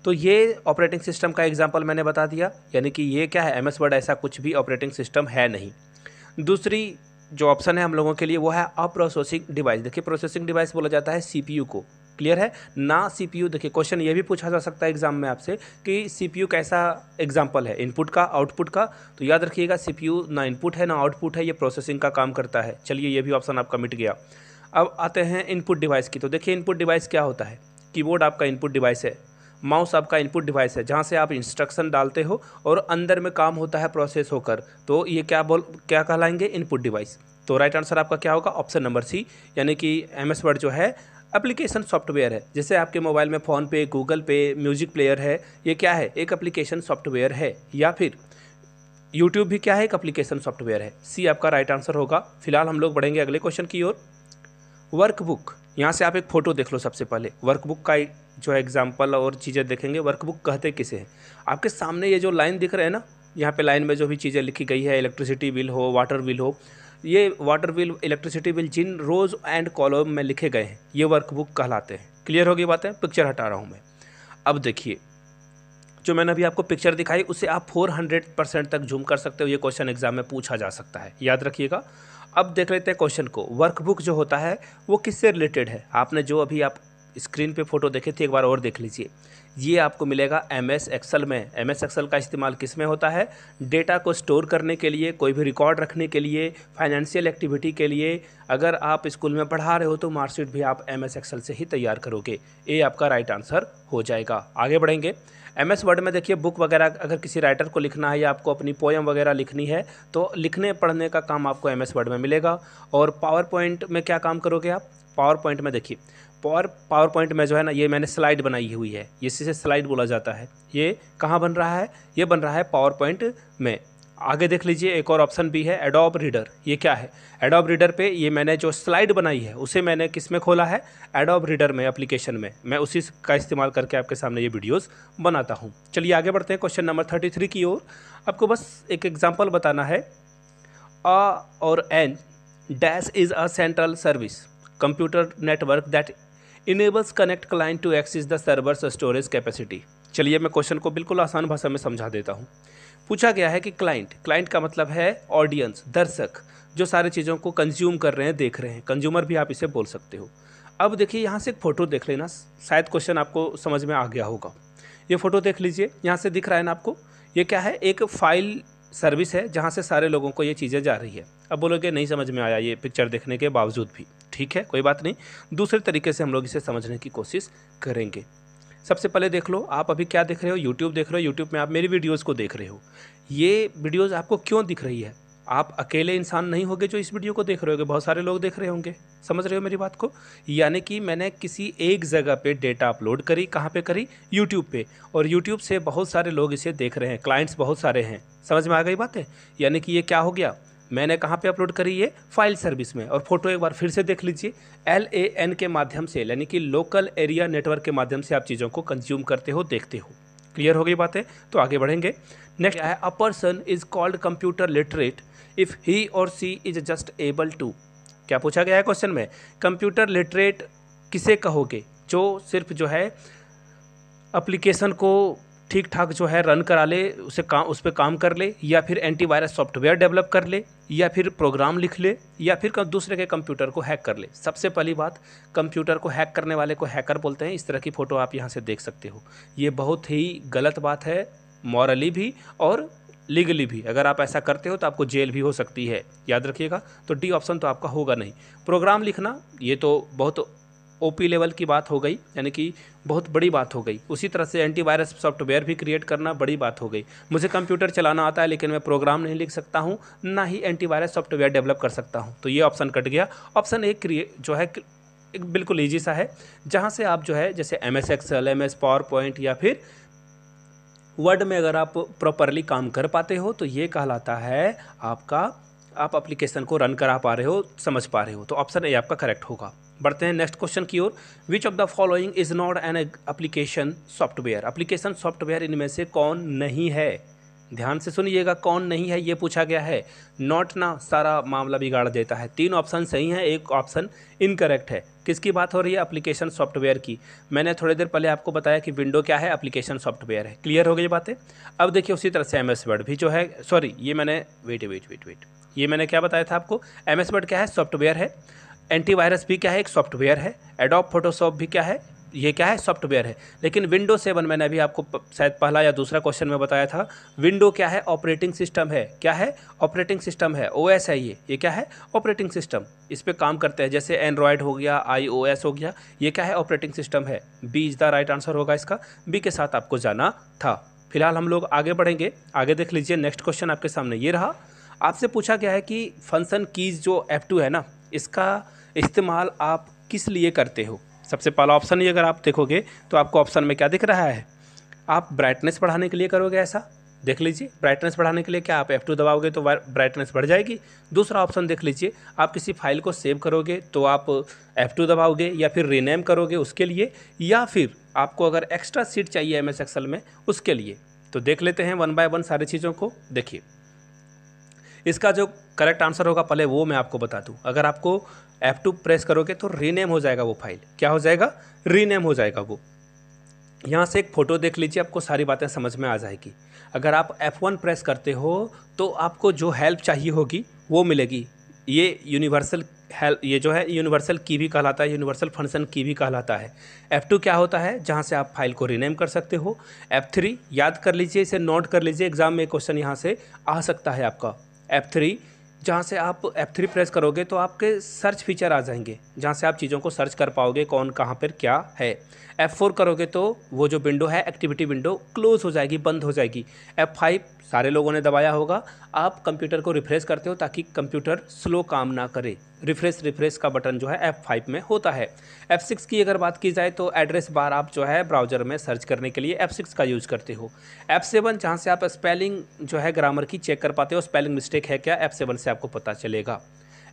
तो ये ऑपरेटिंग सिस्टम का एग्जांपल मैंने बता दिया, यानी कि ये क्या है, MS वर्ड ऐसा कुछ भी ऑपरेटिंग सिस्टम है नहीं। दूसरी जो ऑप्शन है हम लोगों के लिए वो है अ प्रोसेसिंग डिवाइस। देखिए प्रोसेसिंग डिवाइस बोला जाता है CPU को, क्लियर है ना? CPU देखिए क्वेश्चन ये भी पूछा जा सकता है एग्जाम में आपसे कि CPU कैसा एग्जांपल है, इनपुट का, आउटपुट का? तो याद रखिएगा CPU ना इनपुट है ना आउटपुट है, ये प्रोसेसिंग का काम करता है। चलिए ये भी ऑप्शन आपका मिट गया। अब आते हैं इनपुट डिवाइस की। तो देखिए इनपुट डिवाइस क्या होता है? कीबोर्ड आपका इनपुट डिवाइस है, माउस आपका इनपुट डिवाइस है, जहाँ से आप इंस्ट्रक्शन डालते हो और अंदर में काम होता है प्रोसेस होकर, तो ये क्या कहलाएंगे? Input device. तो राइट आंसर आपका क्या होगा? ऑप्शन नंबर C, यानी कि MS वर्ड जो है एप्लीकेशन सॉफ्टवेयर है। जैसे आपके मोबाइल में फ़ोन पे, गूगल पे, म्यूजिक प्लेयर है, ये क्या है? एक एप्लीकेशन सॉफ्टवेयर है। या फिर यूट्यूब भी क्या है? एक एप्लीकेशन सॉफ्टवेयर है। C आपका राइट आंसर होगा। फिलहाल हम लोग बढ़ेंगे अगले क्वेश्चन की ओर। वर्कबुक, यहाँ से आप एक फ़ोटो देख लो सबसे पहले। वर्कबुक का जो है एग्जाम्पल और चीज़ें देखेंगे। वर्कबुक कहते किसे हैं? आपके सामने ये जो लाइन दिख रहे हैं ना, यहाँ पे लाइन में जो भी चीज़ें लिखी गई है, इलेक्ट्रिसिटी बिल हो, वाटर बिल हो, ये वाटर बिल, इलेक्ट्रिसिटी बिल जिन रोज़ एंड कॉलम में लिखे गए हैं ये वर्कबुक कहलाते हैं। क्लियर होगी बातें? पिक्चर हटा रहा हूँ मैं। अब देखिए जो मैंने अभी आपको पिक्चर दिखाई उससे आप 400% तक जूम कर सकते हो। ये क्वेश्चन एग्जाम में पूछा जा सकता है, याद रखिएगा। अब देख लेते हैं क्वेश्चन को। वर्कबुक जो होता है वो किससे रिलेटेड है? आपने जो अभी आप स्क्रीन पे फोटो देखे थे, एक बार और देख लीजिए। ये आपको मिलेगा MS एक्सेल में। MS एक्सेल का इस्तेमाल किस में होता है? डेटा को स्टोर करने के लिए, कोई भी रिकॉर्ड रखने के लिए, फाइनेंशियल एक्टिविटी के लिए। अगर आप स्कूल में पढ़ा रहे हो तो मार्कशीट भी आप MS एक्सेल से ही तैयार करोगे। ये आपका राइट आंसर हो जाएगा। आगे बढ़ेंगे। MS वर्ड में देखिए बुक वगैरह अगर किसी राइटर को लिखना है या आपको अपनी पोएम वगैरह लिखनी है तो लिखने पढ़ने का काम आपको MS वर्ड में मिलेगा। और पावर पॉइंट में क्या काम करोगे आप? पावर पॉइंट में देखिए पावर पॉइंट में जो है ना, ये मैंने स्लाइड बनाई हुई है, इसी स्लाइड बोला जाता है। ये कहाँ बन रहा है? ये बन रहा है पावर पॉइंट में। आगे देख लीजिए एक और ऑप्शन भी है, एडोब रीडर। ये क्या है? एडोब रीडर पे ये मैंने जो स्लाइड बनाई है उसे मैंने किस में खोला है? एडोब रीडर में, एप्लीकेशन में। मैं उसी का इस्तेमाल करके आपके सामने ये वीडियोस बनाता हूँ। चलिए आगे बढ़ते हैं क्वेश्चन नंबर 33 की ओर। आपको बस एक एग्जाम्पल बताना है। A और N dash is a central service computer network that enables connect client to access the servers storage capacity. चलिए मैं क्वेश्चन को बिल्कुल आसान भाषा में समझा देता हूँ। पूछा गया है कि क्लाइंट का मतलब है ऑडियंस, दर्शक, जो सारी चीज़ों को कंज्यूम कर रहे हैं, देख रहे हैं। कंज्यूमर भी आप इसे बोल सकते हो। अब देखिए यहाँ से एक फ़ोटो देख लेना, शायद क्वेश्चन आपको समझ में आ गया होगा। ये फ़ोटो देख लीजिए, यहाँ से दिख रहा है ना आपको? ये क्या है? एक फाइल सर्विस है जहाँ से सारे लोगों को ये चीज़ें जा रही है। अब बोलोगे नहीं समझ में आया ये पिक्चर देखने के बावजूद भी। ठीक है, कोई बात नहीं, दूसरे तरीके से हम लोग इसे समझने की कोशिश करेंगे। सबसे पहले देख लो, आप अभी क्या देख रहे हो? यूट्यूब देख रहे हो। यूट्यूब में आप मेरी वीडियोज़ को देख रहे हो। ये वीडियोज़ आपको क्यों दिख रही है? आप अकेले इंसान नहीं होगे जो इस वीडियो को देख रहे होगे, बहुत सारे लोग देख रहे होंगे। समझ रहे हो मेरी बात को? यानी कि मैंने किसी एक जगह पे डेटा अपलोड करी, कहाँ पे करी? यूट्यूब पे, और यूट्यूब से बहुत सारे लोग इसे देख रहे हैं, क्लाइंट्स बहुत सारे हैं। समझ में आ गई बात है? यानी कि ये क्या हो गया, मैंने कहाँ पे अपलोड करी? ये फाइल सर्विस में। और फोटो एक बार फिर से देख लीजिए, LAN के माध्यम से, यानी कि लोकल एरिया नेटवर्क के माध्यम से आप चीज़ों को कंज्यूम करते हो, देखते हो। क्लियर हो गई बातें? तो आगे बढ़ेंगे। नेक्स्ट है, a person is called computer literate if he और सी इज जस्ट एबल टू। क्या पूछा गया है क्वेश्चन में? कंप्यूटर लिटरेट किसे कहोगे? जो सिर्फ जो है एप्लीकेशन को ठीक ठाक जो है रन करा ले, उस पर काम कर ले, या फिर एंटीवायरस सॉफ्टवेयर डेवलप कर ले, या फिर प्रोग्राम लिख ले, या फिर दूसरे के कंप्यूटर को हैक कर ले। सबसे पहली बात, कंप्यूटर को हैक करने वाले को हैकर बोलते हैं। इस तरह की फ़ोटो आप यहाँ से देख सकते हो। ये बहुत ही गलत बात है, मॉरली भी और लीगली भी। अगर आप ऐसा करते हो तो आपको जेल भी हो सकती है, याद रखिएगा। तो डी ऑप्शन तो आपका होगा नहीं। प्रोग्राम लिखना, ये तो बहुत OP लेवल की बात हो गई, यानी कि बहुत बड़ी बात हो गई। उसी तरह से एंटीवायरस सॉफ्टवेयर भी क्रिएट करना बड़ी बात हो गई। मुझे कंप्यूटर चलाना आता है लेकिन मैं प्रोग्राम नहीं लिख सकता हूँ, ना ही एंटीवायरस सॉफ्टवेयर डेवलप कर सकता हूँ, तो ये ऑप्शन कट गया। ऑप्शन एक जो है एक बिल्कुल ईजी सा है, जहाँ से आप जो है जैसे MS Excel, MS PowerPoint या फिर वर्ड में अगर आप प्रॉपरली काम कर पाते हो तो ये कहलाता है आपका, आप एप्लीकेशन को रन करा पा रहे हो, समझ पा रहे हो। तो ऑप्शन ए आपका करेक्ट होगा। बढ़ते हैं नेक्स्ट क्वेश्चन की ओर। Which of the following is not an application software? Application software इनमें से कौन नहीं है? ध्यान से सुनिएगा, कौन नहीं है ये पूछा गया है। नॉट ना सारा मामला बिगाड़ देता है। 3 ऑप्शन सही हैं, एक ऑप्शन इनकरेक्ट है। किसकी बात हो रही है? एप्लीकेशन सॉफ्टवेयर की। मैंने थोड़ी देर पहले आपको बताया कि विंडो क्या है, एप्लीकेशन सॉफ्टवेयर है। क्लियर हो गई बातें? अब देखिए उसी तरह से MS वर्ड भी जो है, सॉरी ये मैंने वेट ये मैंने क्या बताया था आपको? MS वर्ड क्या है? सॉफ्टवेयर है। एंटीवायरस भी क्या है? एक सॉफ्टवेयर है। एडोब फोटोशॉप भी क्या है? ये क्या है? सॉफ्टवेयर है। लेकिन विंडोज 7 मैंने अभी आपको शायद पहला या दूसरा क्वेश्चन में बताया था, विंडो क्या है? ऑपरेटिंग सिस्टम है। क्या है? ऑपरेटिंग सिस्टम है। OS है ये क्या है? Operating system. इस पे काम करते हैं, जैसे एंड्रॉयड हो गया, iOS हो गया, ये क्या है? ऑपरेटिंग सिस्टम है। B is the right answer होगा इसका, बी के साथ आपको जाना था। फिलहाल हम लोग आगे बढ़ेंगे। आगे देख लीजिए, नेक्स्ट क्वेश्चन आपके सामने ये रहा। आपसे पूछा गया है कि फंक्शन कीज जो F2 है ना, इसका इस्तेमाल आप किस लिए करते हो? सबसे पहला ऑप्शन ही अगर आप देखोगे तो आपको ऑप्शन में क्या दिख रहा है? आप ब्राइटनेस बढ़ाने के लिए करोगे, ऐसा देख लीजिए। ब्राइटनेस बढ़ाने के लिए क्या आप F2 दबाओगे तो ब्राइटनेस बढ़ जाएगी। दूसरा ऑप्शन देख लीजिए, आप किसी फाइल को सेव करोगे तो आप F2 दबाओगे, या फिर रीनेम करोगे उसके लिए, या फिर आपको अगर एक्स्ट्रा सीट चाहिए MS Excel में उसके लिए। तो देख लेते हैं 1 बाय 1 सारी चीज़ों को। देखिए इसका जो करेक्ट आंसर होगा पहले वो मैं आपको बता दूं। अगर आपको F2 प्रेस करोगे तो रीनेम हो जाएगा वो फाइल। क्या हो जाएगा? रीनेम हो जाएगा वो। यहाँ से एक फ़ोटो देख लीजिए, आपको सारी बातें समझ में आ जाएगी। अगर आप F1 प्रेस करते हो तो आपको जो हेल्प चाहिए होगी वो मिलेगी। ये यूनिवर्सल हेल्प, ये जो है यूनिवर्सल की भी कहलाता है, यूनिवर्सल फंक्शन की भी कहलाता है। F2 क्या होता है? जहाँ से आप फाइल को रीनेम कर सकते हो। F3 याद कर लीजिए, इसे नोट कर लीजिए, एग्जाम में क्वेश्चन यहाँ से आ सकता है आपका। F3 जहाँ से आप F3 प्रेस करोगे तो आपके सर्च फीचर आ जाएंगे, जहाँ से आप चीज़ों को सर्च कर पाओगे कौन कहाँ पर क्या है। F4 करोगे तो वो जो विंडो है, एक्टिविटी विंडो, क्लोज हो जाएगी, बंद हो जाएगी। F5 सारे लोगों ने दबाया होगा, आप कंप्यूटर को रिफ्रेश करते हो ताकि कंप्यूटर स्लो काम ना करे। रिफ्रेश का बटन जो है F5 में होता है। F6 की अगर बात की जाए तो एड्रेस बार आप जो है ब्राउज़र में सर्च करने के लिए F6 का यूज़ करते हो। F7 जहाँ से आप स्पेलिंग जो है ग्रामर की चेक कर पाते हो, स्पेलिंग मिस्टेक है क्या, F7 से आपको पता चलेगा।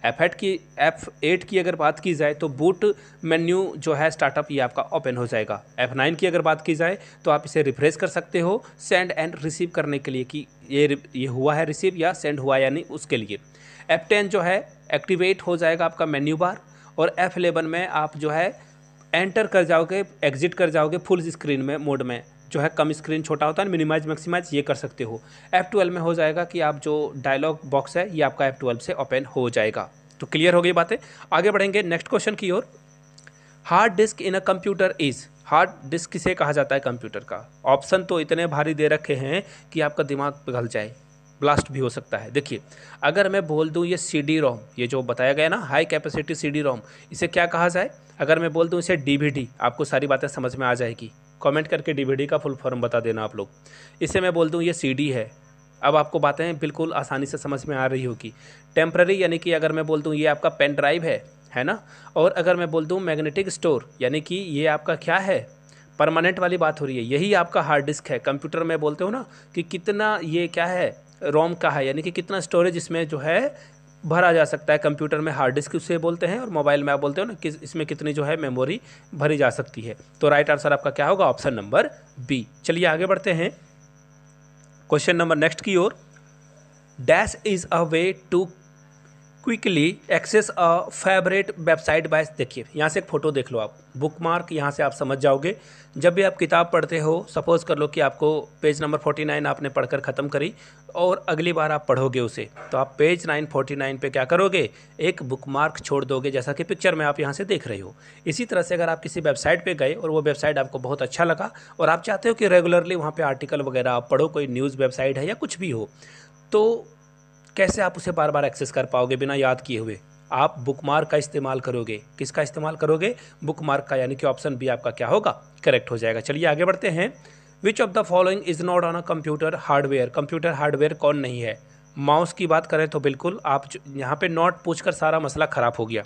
F8 की अगर बात की जाए तो बूट मेन्यू जो है स्टार्टअप, ये आपका ओपन हो जाएगा। F9 की अगर बात की जाए तो आप इसे रिफ्रेश कर सकते हो सेंड एंड रिसीव करने के लिए कि ये हुआ है रिसीव या सेंड हुआ या नहीं, उसके लिए। F10 जो है एक्टिवेट हो जाएगा आपका मेन्यू बार, और F11 में आप जो है एंटर कर जाओगे, एग्जिट कर जाओगे फुल स्क्रीन में मोड में, जो है कम स्क्रीन छोटा होता है, मिनिमाइज मैक्सिमाइज ये कर सकते हो। F12 में हो जाएगा कि आप जो डायलॉग बॉक्स है ये आपका F12 से ओपन हो जाएगा। तो क्लियर हो गई बातें। आगे बढ़ेंगे नेक्स्ट क्वेश्चन की ओर। Hard disk in a computer is, hard disk किसे कहा जाता है कंप्यूटर का? ऑप्शन तो इतने भारी दे रखे हैं कि आपका दिमाग पिघल जाए, ब्लास्ट भी हो सकता है। देखिए अगर मैं बोल दूं ये CD-ROM, ये जो बताया गया ना हाई कैपेसिटी CD-ROM, इसे क्या कहा जाए? अगर मैं बोल दूं इसे DVD, आपको सारी बातें समझ में आ जाएगी। कमेंट करके DVD का फुल फॉर्म बता देना आप लोग। इसे मैं बोल दूं ये CD है, अब आपको बातें बिल्कुल आसानी से समझ में आ रही होगी। टेम्पररी यानी कि अगर मैं बोल दूँ ये आपका पेन ड्राइव है ना, और अगर मैं बोल दूँ मैग्नेटिक स्टोर यानी कि ये आपका क्या है, परमानेंट वाली बात हो रही है, यही आपका हार्ड डिस्क है। कंप्यूटर में बोलते हो ना कि कितना ये क्या है, रोम का है, यानी कि कितना स्टोरेज इसमें जो है भरा जा सकता है। कंप्यूटर में हार्ड डिस्क उसे बोलते हैं, और मोबाइल में आप बोलते हो ना कि इसमें कितनी जो है मेमोरी भरी जा सकती है। तो राइट आंसर आपका क्या होगा, ऑप्शन नंबर बी। चलिए आगे बढ़ते हैं क्वेश्चन नंबर नेक्स्ट की ओर। Dash is a way to quickly access a favourite website by, देखिए यहाँ से एक फ़ोटो देख लो आप, बुकमार्क, यहाँ से आप समझ जाओगे। जब भी आप किताब पढ़ते हो, सपोज़ कर लो कि आपको पेज नंबर 49 आपने पढ़कर ख़त्म करी और अगली बार आप पढ़ोगे उसे, तो आप पेज 949 पे क्या करोगे, एक बुकमार्क छोड़ दोगे, जैसा कि पिक्चर में आप यहाँ से देख रहे हो। इसी तरह से अगर आप किसी वेबसाइट पे गए और वो वेबसाइट आपको बहुत अच्छा लगा और आप चाहते हो कि रेगुलरली वहाँ पे आर्टिकल वगैरह आप पढ़ो, कोई न्यूज़ वेबसाइट है या कुछ भी हो, तो कैसे आप उसे बार बार एक्सेस कर पाओगे बिना याद किए हुए, आप बुकमार्क का इस्तेमाल करोगे। किसका इस्तेमाल करोगे, बुकमार्क का, यानी कि ऑप्शन बी आपका क्या होगा, करेक्ट हो जाएगा। चलिए आगे बढ़ते हैं। विच of the following is not on a computer hardware, computer hardware कौन नहीं है। माउस की बात करें तो बिल्कुल आप यहाँ पे नॉट पूछकर सारा मसला ख़राब हो गया।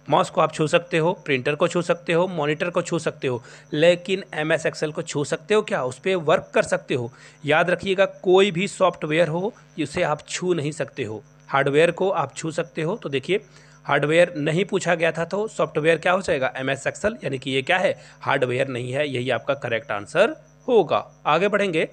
माउस को आप छू सकते हो, प्रिंटर को छू सकते हो, मॉनिटर को छू सकते हो, लेकिन MS एक्सेल को छू सकते हो क्या, उस पर वर्क कर सकते हो। याद रखिएगा, कोई भी सॉफ्टवेयर हो उसे आप छू नहीं सकते हो, हार्डवेयर को आप छू सकते हो। तो देखिए हार्डवेयर नहीं पूछा गया था, तो सॉफ्टवेयर क्या हो जाएगा, MS एक्सेल, यानी कि ये क्या है, हार्डवेयर नहीं है, यही आपका करेक्ट आंसर होगा। आगे बढ़ेंगे।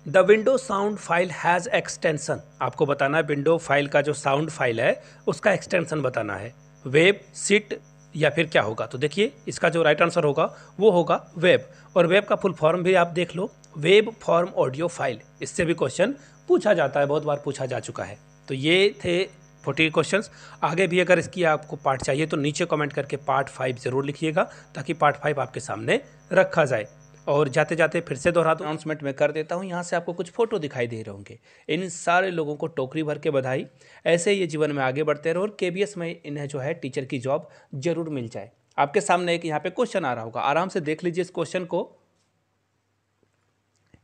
The window sound file has extension, आपको बताना है विंडो फाइल का जो साउंड फाइल है उसका एक्सटेंशन बताना है, वेब, सिट या फिर क्या होगा। तो देखिए इसका जो राइट आंसर होगा वो होगा वेब, और वेब का फुल फॉर्म भी आप देख लो, वेब फॉर्म ऑडियो फाइल। इससे भी क्वेश्चन पूछा जाता है, बहुत बार पूछा जा चुका है। तो ये थे 40 क्वेश्चंस। आगे भी अगर इसकी आपको पार्ट चाहिए तो नीचे कमेंट करके पार्ट 5 ज़रूर लिखिएगा, ताकि पार्ट 5 आपके सामने रखा जाए। और जाते जाते फिर से दोहरा दूँ, अनाउंसमेंट में कर देता हूँ, यहाँ से आपको कुछ फ़ोटो दिखाई दे रहे होंगे। इन सारे लोगों को टोकरी भर के बधाई, ऐसे ही ये जीवन में आगे बढ़ते रहो और KBS में इन्हें जो है टीचर की जॉब जरूर मिल जाए। आपके सामने एक यहाँ पे क्वेश्चन आ रहा होगा, आराम से देख लीजिए इस क्वेश्चन को।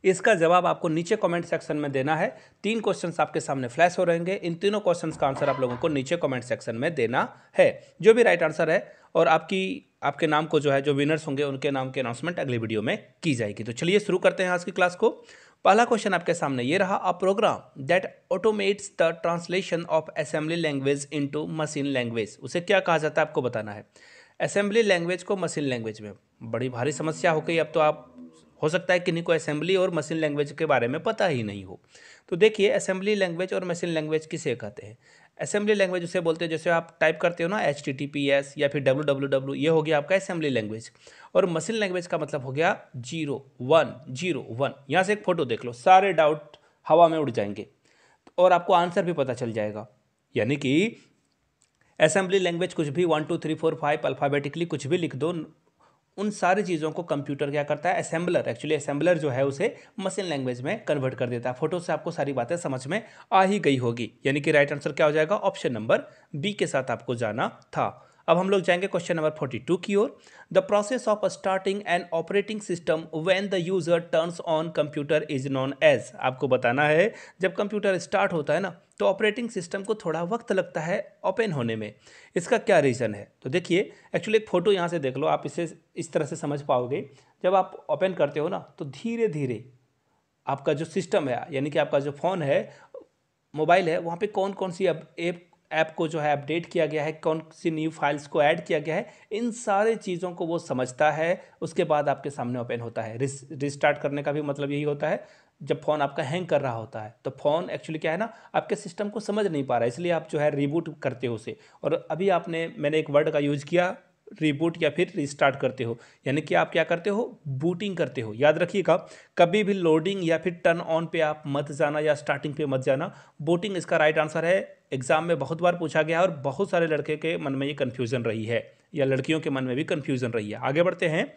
इसका जवाब आपको नीचे कमेंट सेक्शन में देना है। 3 क्वेश्चंस आपके सामने फ्लैश हो रहेंगे, इन तीनों क्वेश्चंस का आंसर आप लोगों को नीचे कमेंट सेक्शन में देना है। जो भी राइट आंसर है, और आपके नाम को जो है, जो विनर्स होंगे उनके नाम की अनाउंसमेंट अगली वीडियो में की जाएगी। तो चलिए शुरू करते हैं आज की क्लास को। पहला क्वेश्चन आपके सामने ये रहा, a program that automates the translation of assembly language into machine language, उसे क्या कहा जाता है आपको बताना है। असेंबली लैंग्वेज को मशीन लैंग्वेज में, बड़ी भारी समस्या हो गई। अब तो आप हो सकता है किन्हीं को असेंबली और मशीन लैंग्वेज के बारे में पता ही नहीं हो। तो देखिए असेंबली लैंग्वेज और मशीन लैंग्वेज किसे कहते हैं। असेंबली लैंग्वेज उसे बोलते हैं जैसे आप टाइप करते हो ना HTTPS या फिर www, ये हो गया आपका असेंबली लैंग्वेज। और मशीन लैंग्वेज का मतलब हो गया 0 1 0 1। यहाँ से एक फोटो देख लो, सारे डाउट हवा में उड़ जाएंगे और आपको आंसर भी पता चल जाएगा। यानी कि असेंबली लैंग्वेज कुछ भी 1 2 3 4 5 अल्फ़ाबेटिकली कुछ भी लिख दो, उन सारी चीज़ों को कंप्यूटर क्या करता है, असेंबलर, एक्चुअली असेंबलर जो है उसे मशीन लैंग्वेज में कन्वर्ट कर देता है। फोटो से आपको सारी बातें समझ में आ ही गई होगी, यानी कि राइट आंसर क्या हो जाएगा, ऑप्शन नंबर बी के साथ आपको जाना था। अब हम लोग जाएंगे क्वेश्चन नंबर 42 की ओर। The process of starting an operating system when the user turns on computer is known as, आपको बताना है जब कंप्यूटर स्टार्ट होता है ना तो ऑपरेटिंग सिस्टम को थोड़ा वक्त लगता है ओपन होने में, इसका क्या रीज़न है। तो देखिए एक्चुअली एक फ़ोटो यहाँ से देख लो, आप इसे इस तरह से समझ पाओगे। जब आप ओपन करते हो ना तो धीरे धीरे आपका जो सिस्टम है, यानी कि आपका जो फ़ोन है, मोबाइल है, वहाँ पे कौन कौन सी ऐप को जो है अपडेट किया गया है, कौन सी न्यू फाइल्स को ऐड किया गया है, इन सारी चीज़ों को वो समझता है। उसके बाद आपके सामने ओपन होता है। रिस्टार्ट करने का भी मतलब यही होता है, जब फ़ोन आपका हैंग कर रहा होता है तो फ़ोन एक्चुअली क्या है ना, आपके सिस्टम को समझ नहीं पा रहा है, इसलिए आप जो है रिबूट करते हो उसे। और अभी मैंने एक वर्ड का यूज़ किया, रिबूट या फिर रिस्टार्ट करते हो, यानी कि आप क्या करते हो, बूटिंग करते हो। याद रखिएगा, कभी भी लोडिंग या फिर टर्न ऑन पे आप मत जाना या स्टार्टिंग पे मत जाना, बूटिंग इसका राइट आंसर है। एग्जाम में बहुत बार पूछा गया और बहुत सारे लड़के के मन में ये कन्फ्यूज़न रही है, या लड़कियों के मन में भी कन्फ्यूज़न रही है। आगे बढ़ते हैं।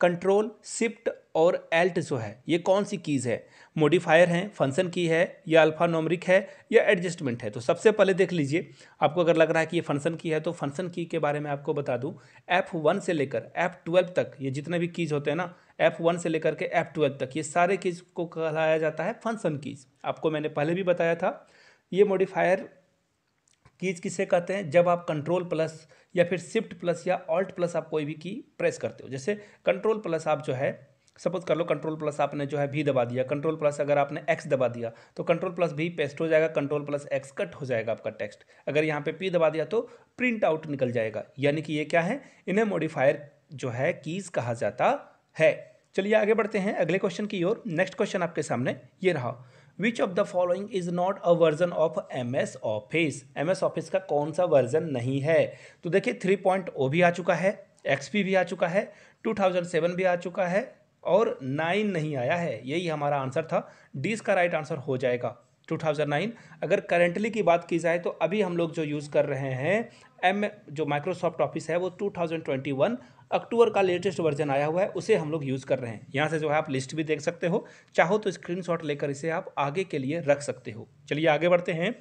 कंट्रोल, शिफ्ट और एल्ट जो है ये कौन सी कीज़ है, मॉडिफायर हैं, फंक्शन की है, या अल्फा न्यूमेरिक है, या एडजस्टमेंट है। तो सबसे पहले देख लीजिए, आपको अगर लग रहा है कि ये फंक्शन की है तो फंक्शन की के बारे में आपको बता दूं, F1 से लेकर F12 तक ये जितने भी कीज़ होते हैं ना, F1 से लेकर के F12 तक, ये सारे कीज को कहलाया जाता है फंक्शन कीज। आपको मैंने पहले भी बताया था। ये मॉडिफायर कीज किसे कहते हैं? जब आप कंट्रोल प्लस या फिर शिफ्ट प्लस या ऑल्ट प्लस आप कोई भी की प्रेस करते हो। जैसे कंट्रोल प्लस आप जो है, सपोज कर लो कंट्रोल प्लस आपने जो है भी दबा दिया, कंट्रोल प्लस अगर आपने एक्स दबा दिया तो कंट्रोल प्लस भी पेस्ट हो जाएगा, कंट्रोल प्लस एक्स कट हो जाएगा आपका टेक्स्ट। अगर यहाँ पे पी दबा दिया तो प्रिंट आउट निकल जाएगा। यानी कि ये क्या है? इन्हें मॉडिफायर जो है कीज कहा जाता है। चलिए आगे बढ़ते हैं अगले क्वेश्चन की ओर। नेक्स्ट क्वेश्चन आपके सामने ये रहा, विच of the following is not a version of MS office. MS office का कौन सा वर्जन नहीं है? तो देखिए 3.0 भी आ चुका है, XP भी आ चुका है, 2007 भी आ चुका है और 9 नहीं आया है। यही हमारा आंसर था। डी इसका राइट आंसर हो जाएगा 2009। अगर करेंटली की बात की जाए तो अभी हम लोग जो यूज़ कर रहे हैं जो माइक्रोसॉफ्ट ऑफिस है वो 2021 अक्टूबर का लेटेस्ट वर्जन आया हुआ है, उसे हम लोग यूज़ कर रहे हैं। यहाँ से जो है आप लिस्ट भी देख सकते हो, चाहो तो स्क्रीनशॉट लेकर इसे आप आगे के लिए रख सकते हो। चलिए आगे बढ़ते हैं।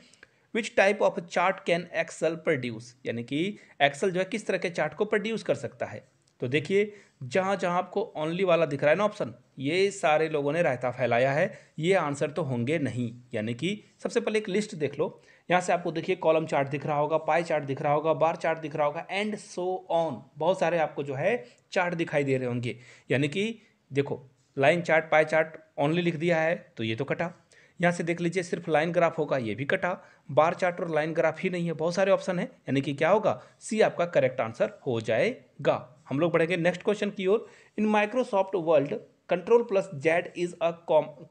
Which type of chart can Excel produce, यानी कि एक्सेल जो है किस तरह के चार्ट को प्रोड्यूस कर सकता है? तो देखिए जहाँ जहाँ आपको ओनली वाला दिख रहा है ना ऑप्शन, ये सारे लोगों ने रायता फैलाया है, ये आंसर तो होंगे नहीं। यानी कि सबसे पहले एक लिस्ट देख लो। यहाँ से आपको देखिए कॉलम चार्ट दिख रहा होगा, पाई चार्ट दिख रहा होगा, बार चार्ट दिख रहा होगा एंड सो ऑन। बहुत सारे आपको जो है चार्ट दिखाई दे रहे होंगे। यानी कि देखो line chart, pie chart only लिख दिया है तो ये तो कटा। यहाँ से देख लीजिए सिर्फ लाइन ग्राफ होगा, ये भी कटा। बार चार्ट और लाइन ग्राफ ही नहीं है, बहुत सारे ऑप्शन है। यानी कि क्या होगा? सी आपका करेक्ट आंसर हो जाएगा। हम लोग बढ़ेंगे नेक्स्ट क्वेश्चन की ओर। In Microsoft Word control plus Z is a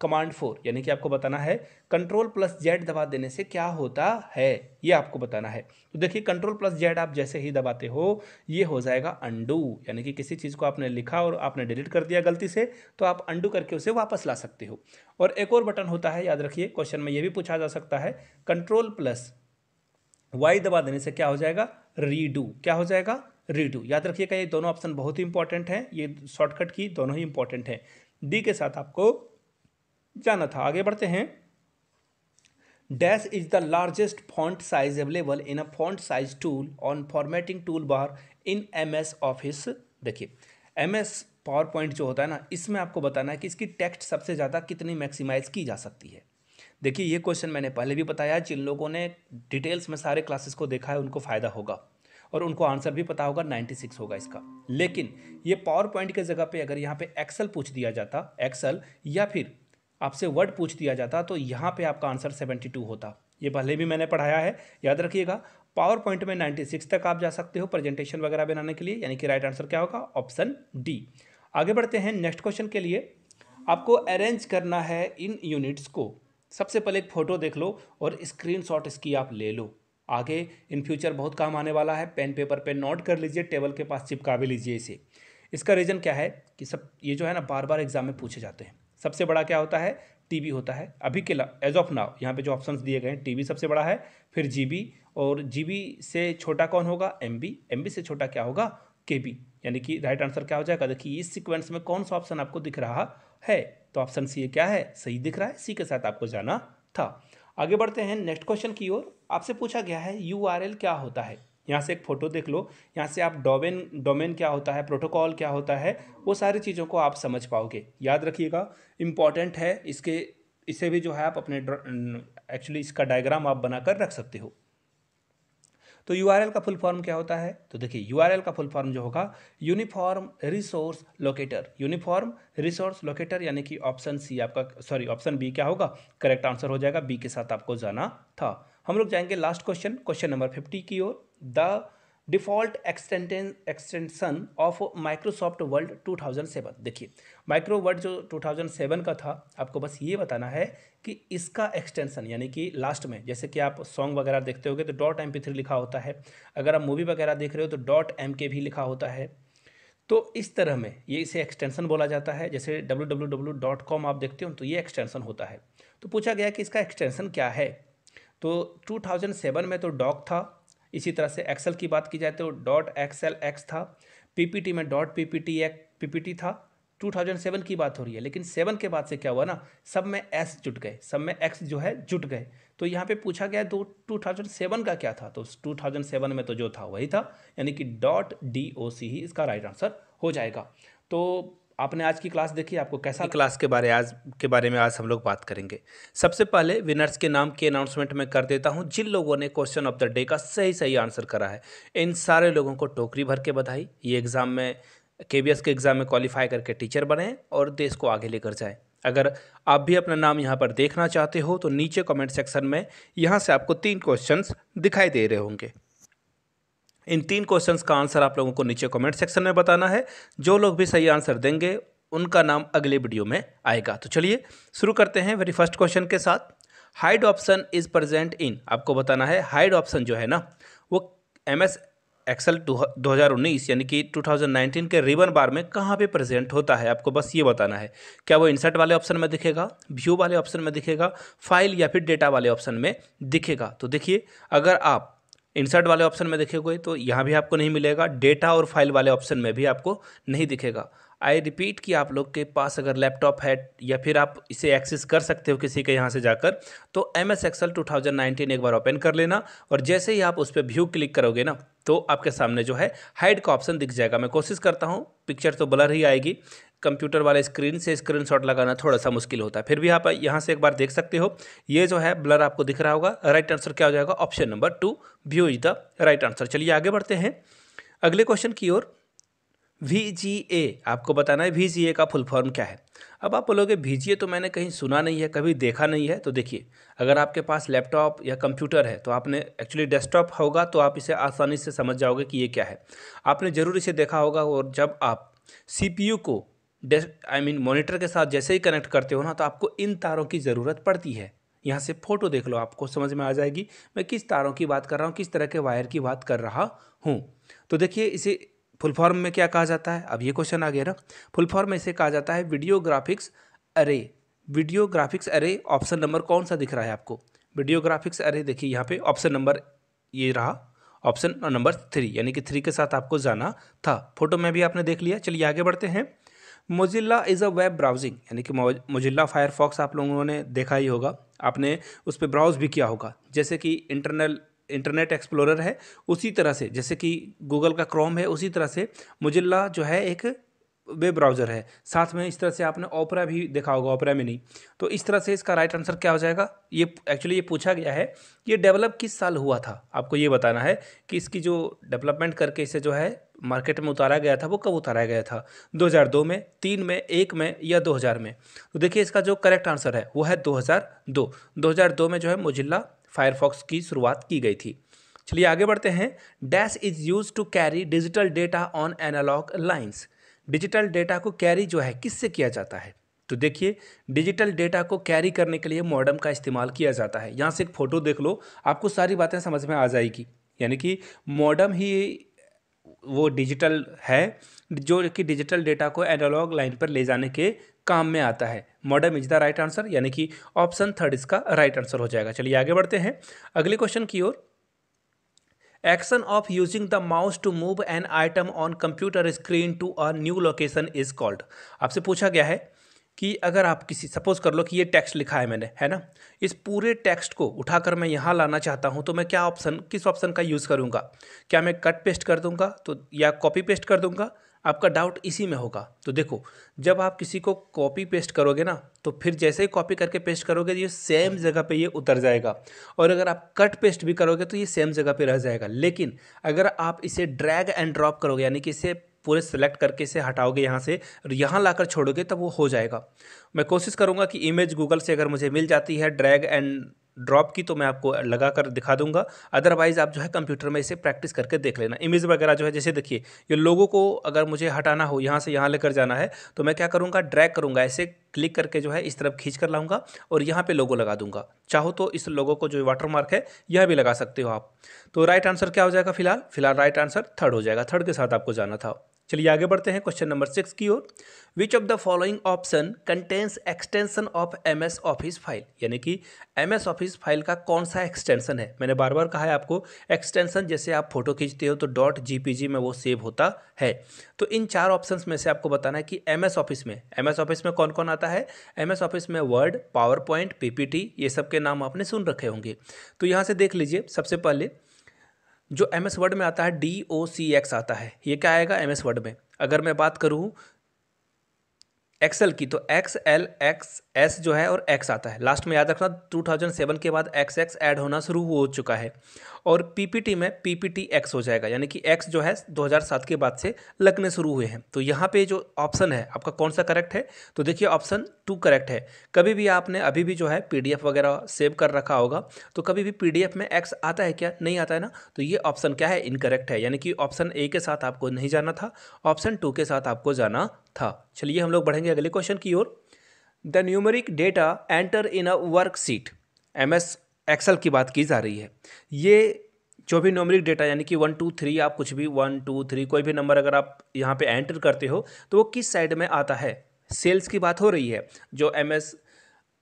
command for, यानी कि आपको बताना है कंट्रोल प्लस जेड दबा देने से क्या होता है, ये आपको बताना है। तो देखिए कंट्रोल प्लस जेड आप जैसे ही दबाते हो ये हो जाएगा अंडू, यानी कि किसी चीज़ को आपने लिखा और आपने डिलीट कर दिया गलती से तो आप अंडू करके उसे वापस ला सकते हो। और एक और बटन होता है, याद रखिए क्वेश्चन में ये भी पूछा जा सकता है, कंट्रोल प्लस वाई दबा देने से क्या हो जाएगा? रीडू। क्या हो जाएगा? रीडू। याद रखिएगा ये दोनों ऑप्शन बहुत ही इंपॉर्टेंट हैं, ये शॉर्टकट की दोनों ही इंपॉर्टेंट हैं। डी के साथ आपको जाना था। आगे बढ़ते हैं। Dash is the largest font size available in a font size tool on formatting tool bar in MS office. देखिए MS पावर पॉइंट जो होता है ना, इसमें आपको बताना है कि इसकी टेक्स्ट सबसे ज़्यादा कितनी मैक्सिमाइज की जा सकती है। देखिए ये क्वेश्चन मैंने पहले भी बताया, जिन लोगों ने डिटेल्स में सारे क्लासेस को देखा है उनको फ़ायदा होगा और उनको आंसर भी पता होगा, 96 होगा इसका। लेकिन ये पावर पॉइंट के जगह पे अगर यहाँ पे एक्सेल पूछ दिया जाता, एक्सेल या फिर आपसे वर्ड पूछ दिया जाता तो यहाँ पे आपका आंसर 72 होता। ये पहले भी मैंने पढ़ाया है, याद रखिएगा। पावर पॉइंट में 96 तक आप जा सकते हो प्रेजेंटेशन वगैरह बनाने के लिए, यानी कि राइट आंसर क्या होगा? Option D. आगे बढ़ते हैं नेक्स्ट क्वेश्चन के लिए। आपको अरेंज करना है इन यूनिट्स को। सबसे पहले एक फ़ोटो देख लो और स्क्रीनशॉट इसकी आप ले लो। आगे इन फ्यूचर बहुत काम आने वाला है, पेन पेपर पे नोट कर लीजिए, टेबल के पास चिपका भी लीजिए इसे। इसका रीज़न क्या है कि सब ये जो है ना बार बार एग्जाम में पूछे जाते हैं। सबसे बड़ा क्या होता है? टीबी होता है। अभी के एज ऑफ नाउ यहाँ पे जो ऑप्शंस दिए गए हैं, टीबी सबसे बड़ा है, फिर जीबी, और जीबी से छोटा कौन होगा? एमबी, एमबी से छोटा क्या होगा? केबी। यानी कि राइट आंसर क्या हो जाएगा? देखिए इस सीक्वेंस में कौन सा ऑप्शन आपको दिख रहा है? तो ऑप्शन सी क्या है? सही दिख रहा है, सी के साथ आपको जाना था। आगे बढ़ते हैं नेक्स्ट क्वेश्चन की ओर। आपसे पूछा गया है URL क्या होता है। यहाँ से एक फ़ोटो देख लो, यहाँ से आप डोमेन क्या होता है, प्रोटोकॉल क्या होता है, वो सारी चीज़ों को आप समझ पाओगे। याद रखिएगा इम्पॉर्टेंट है, इसे भी जो है आप अपने एक्चुअली इसका डायग्राम आप बनाकर रख सकते हो। तो URL का फुल फॉर्म क्या होता है? तो देखिए URL का फुल फॉर्म जो होगा uniform resource locator. Uniform resource locator, यानी कि ऑप्शन सी आपका, सॉरी ऑप्शन बी क्या होगा? करेक्ट आंसर हो जाएगा। बी के साथ आपको जाना था। हम लोग जाएंगे लास्ट क्वेश्चन नंबर 50 की ओर। The default extension of Microsoft Word 2007। देखिए माइक्रो वर्ड जो 2007 का था, आपको बस ये बताना है कि इसका एक्सटेंशन, यानी कि लास्ट में जैसे कि आप सॉन्ग वगैरह देखते होगे तो .mp3 लिखा होता है, अगर आप मूवी वगैरह देख रहे हो तो .mk भी लिखा होता है। तो इस तरह में ये इसे एक्सटेंशन बोला जाता है। जैसे www.com आप देखते हो तो ये एक्सटेंशन होता है। तो पूछा गया कि इसका एक्सटेंशन क्या है। तो 2007 में तो डॉक था, इसी तरह से एक्सेल की बात की जाए तो .xlx था, पीपीटी में .ppt था। 2007 की बात हो रही है, लेकिन 7 के बाद से क्या हुआ ना, सब में एस जुट गए, सब में एक्स जो है जुट गए। तो यहाँ पे पूछा गया 2007 का क्या था, तो 2007 में तो जो था वही था, यानी कि .doc ही इसका राइट आंसर हो जाएगा। तो आपने आज की क्लास देखी, आपको कैसा क्लास के बारे में आज हम लोग बात करेंगे। सबसे पहले विनर्स के नाम की अनाउंसमेंट मैं कर देता हूं। जिन लोगों ने क्वेश्चन ऑफ द डे का सही आंसर करा है, इन सारे लोगों को टोकरी भर के बधाई। ये एग्ज़ाम में केवीएस के एग्ज़ाम में क्वालिफाई करके टीचर बने और देश को आगे लेकर जाएं। अगर आप भी अपना नाम यहाँ पर देखना चाहते हो तो नीचे कमेंट सेक्शन में यहाँ से आपको 3 क्वेश्चंस दिखाई दे रहे होंगे। इन 3 क्वेश्चंस का आंसर आप लोगों को नीचे कमेंट सेक्शन में बताना है। जो लोग भी सही आंसर देंगे उनका नाम अगले वीडियो में आएगा। तो चलिए शुरू करते हैं वेरी फर्स्ट क्वेश्चन के साथ। Hide option is present in, आपको बताना है हाइड ऑप्शन जो है ना वो MS एक्सेल 2019 यानी कि 2019 के रिबन बार में कहाँ पे प्रेजेंट होता है, आपको बस ये बताना है। क्या वो इंसर्ट वाले ऑप्शन में दिखेगा, व्यू वाले ऑप्शन में दिखेगा, फाइल या फिर डेटा वाले ऑप्शन में दिखेगा। तो देखिए, अगर आप इंसर्ट वाले ऑप्शन में देखेंगे तो यहाँ भी आपको नहीं मिलेगा, डेटा और फाइल वाले ऑप्शन में भी आपको नहीं दिखेगा। आई रिपीट कि आप लोग के पास अगर लैपटॉप है या फिर आप इसे एक्सेस कर सकते हो किसी के यहाँ से जाकर, तो MS एक्सेल 2019 एक बार ओपन कर लेना और जैसे ही आप उस पर व्यू क्लिक करोगे ना तो आपके सामने जो है हाइड का ऑप्शन दिख जाएगा। मैं कोशिश करता हूँ, पिक्चर तो ब्लर ही आएगी, कंप्यूटर वाले स्क्रीन से स्क्रीनशॉट लगाना थोड़ा सा मुश्किल होता है, फिर भी आप यहाँ से एक बार देख सकते हो। ये जो है ब्लर आपको दिख रहा होगा। राइट आंसर क्या हो जाएगा, option number 2, view is the right answer. चलिए आगे बढ़ते हैं अगले क्वेश्चन की ओर। VGA, आपको बताना है VGA का फुल फॉर्म क्या है। अब आप बोलोगे VGA तो मैंने कहीं सुना नहीं है, कभी देखा नहीं है। तो देखिए, अगर आपके पास लैपटॉप या कंप्यूटर है तो आपने एक्चुअली डेस्कटॉप होगा तो आप इसे आसानी से समझ जाओगे कि ये क्या है। आपने ज़रूर इसे देखा होगा। और जब आप CPU को मॉनिटर के साथ जैसे ही कनेक्ट करते हो ना तो आपको इन तारों की ज़रूरत पड़ती है। यहाँ से फोटो देख लो, आपको समझ में आ जाएगी मैं किस तारों की बात कर रहा हूँ, किस तरह के वायर की बात कर रहा हूँ। तो देखिए, इसे फुल फॉर्म में क्या कहा जाता है, अब ये क्वेश्चन आ गया ना। फुल फॉर्म में इसे कहा जाता है वीडियो ग्राफिक्स अरे। वीडियो ग्राफिक्स अरे, ऑप्शन नंबर कौन सा दिख रहा है आपको, वीडियो ग्राफिक्स अरे। देखिए यहाँ पे ऑप्शन नंबर ये रहा, ऑप्शन नंबर 3, यानी कि 3 के साथ आपको जाना था। फोटो में भी आपने देख लिया। चलिए आगे बढ़ते हैं। Mozilla is a web browsing, यानी कि मोजिल्ला फायरफॉक्स आप लोगों ने देखा ही होगा, आपने उस पर ब्राउज भी किया होगा। जैसे कि इंटरनेट एक्सप्लोरर है, उसी तरह से जैसे कि गूगल का क्रोम है, उसी तरह से मोजिल्ला जो है एक वेब ब्राउज़र है। साथ में इस तरह से आपने ओपेरा भी देखा होगा, ओपेरा मिनी। तो इस तरह से इसका राइट आंसर क्या हो जाएगा, ये एक्चुअली ये पूछा गया है ये डेवलप किस साल हुआ था। आपको ये बताना है कि इसकी जो डेवलपमेंट करके इसे जो है मार्केट में उतारा गया था वो कब उतारा गया था, 2002 में, 3 में, 1 में या 2000 में। तो देखिए, इसका जो करेक्ट आंसर है वो है 2002। 2002 में जो है मोजिल्ला फायरफॉक्स की शुरुआत की गई थी। चलिए आगे बढ़ते हैं। Dash is use to carry digital data on analog lines. Digital data को कैरी जो है किससे किया जाता है। तो देखिए, डिजिटल डेटा को कैरी करने के लिए मॉडेम का इस्तेमाल किया जाता है। यहाँ से एक फ़ोटो देख लो, आपको सारी बातें समझ में आ जाएगी। यानी कि मॉडेम ही वो डिजिटल है जो कि डिजिटल डेटा को एनालॉग लाइन पर ले जाने के काम में आता है। Modem is the right answer, यानी कि ऑप्शन 3 इसका राइट आंसर हो जाएगा। चलिए आगे बढ़ते हैं अगले क्वेश्चन की ओर। Action of using the mouse to move an item on computer screen to a new location is called. आपसे पूछा गया है कि अगर आप किसी, सपोज कर लो कि ये टेक्स्ट लिखा है मैंने, है ना, इस पूरे टेक्स्ट को उठाकर मैं यहाँ लाना चाहता हूँ तो मैं किस ऑप्शन का यूज़ करूँगा। क्या मैं कट पेस्ट कर दूँगा तो या कॉपी पेस्ट कर दूँगा, आपका डाउट इसी में होगा। तो देखो, जब आप किसी को कॉपी पेस्ट करोगे ना तो फिर जैसे ही कॉपी करके पेस्ट करोगे ये सेम जगह पे ये उतर जाएगा, और अगर आप कट पेस्ट भी करोगे तो ये सेम जगह पे रह जाएगा। लेकिन अगर आप इसे ड्रैग एंड ड्रॉप करोगे, यानी कि इसे पूरे सेलेक्ट करके इसे हटाओगे यहाँ से और यहाँ लाकर छोड़ोगे, तब वो हो जाएगा। मैं कोशिश करूँगा कि इमेज गूगल से अगर मुझे मिल जाती है ड्रैग एंड ड्रॉप की तो मैं आपको लगा कर दिखा दूंगा। अदरवाइज़ आप जो है कंप्यूटर में इसे प्रैक्टिस करके देख लेना। इमेज वगैरह जो है, जैसे देखिए ये लोगों को अगर मुझे हटाना हो, यहाँ से यहाँ लेकर जाना है तो मैं क्या करूँगा, ड्रैग करूँगा, ऐसे क्लिक करके जो है इस तरफ खींच कर लाऊंगा और यहाँ पे लोगो लगा दूंगा। चाहो तो इस लोगो को जो वाटर मार्क है यह भी लगा सकते हो आप। तो राइट आंसर क्या हो जाएगा, फिलहाल राइट आंसर 3 हो जाएगा। 3 के साथ आपको जाना था। चलिए आगे बढ़ते हैं क्वेश्चन नंबर 6 की ओर। Which of the following option contains extension of MS office file, यानी कि MS ऑफिस फाइल का कौन सा एक्सटेंशन है। मैंने बार बार कहा है आपको, एक्सटेंशन जैसे आप फोटो खींचते हो तो .jpg में वो सेव होता है। तो इन 4 ऑप्शंस में से आपको बताना है कि MS ऑफिस में कौन कौन आता है। MS ऑफिस में वर्ड, पावर पॉइंट, PPT, ये सब के नाम आपने सुन रखे होंगे। तो यहाँ से देख लीजिए, सबसे पहले जो MS वर्ड में आता है DOCX आता है। ये क्या आएगा MS वर्ड में। अगर मैं बात करूँ एक्सेल की तो एक्स एल एक्स एस जो है और एक्स आता है लास्ट में, याद रखना 2007 के बाद एक्स एक्स ऐड होना शुरू हो चुका है। और पीपीटी में पीपीटी एक्स हो जाएगा, यानी कि एक्स जो है 2007 के बाद से लगने शुरू हुए हैं। तो यहाँ पे जो ऑप्शन है आपका कौन सा करेक्ट है, तो देखिए ऑप्शन 2 करेक्ट है। कभी भी आपने अभी भी जो है पीडीएफ वगैरह सेव कर रखा होगा, तो कभी भी पीडीएफ में एक्स आता है क्या, नहीं आता है ना, तो ये ऑप्शन क्या है, इनकरेक्ट है। यानी कि ऑप्शन ए के साथ आपको नहीं जाना था, ऑप्शन 2 के साथ आपको जाना था। चलिए हम लोग बढ़ेंगे अगले क्वेश्चन की ओर। The numeric data enter in a worksheet, MS Excel की बात की जा रही है। ये जो भी न्यूमेरिक डेटा यानी कि 1 2 3 आप कुछ भी 1 2 3 कोई भी नंबर अगर आप यहाँ पे एंटर करते हो तो वो किस साइड में आता है, सेल्स की बात हो रही है। जो एमएस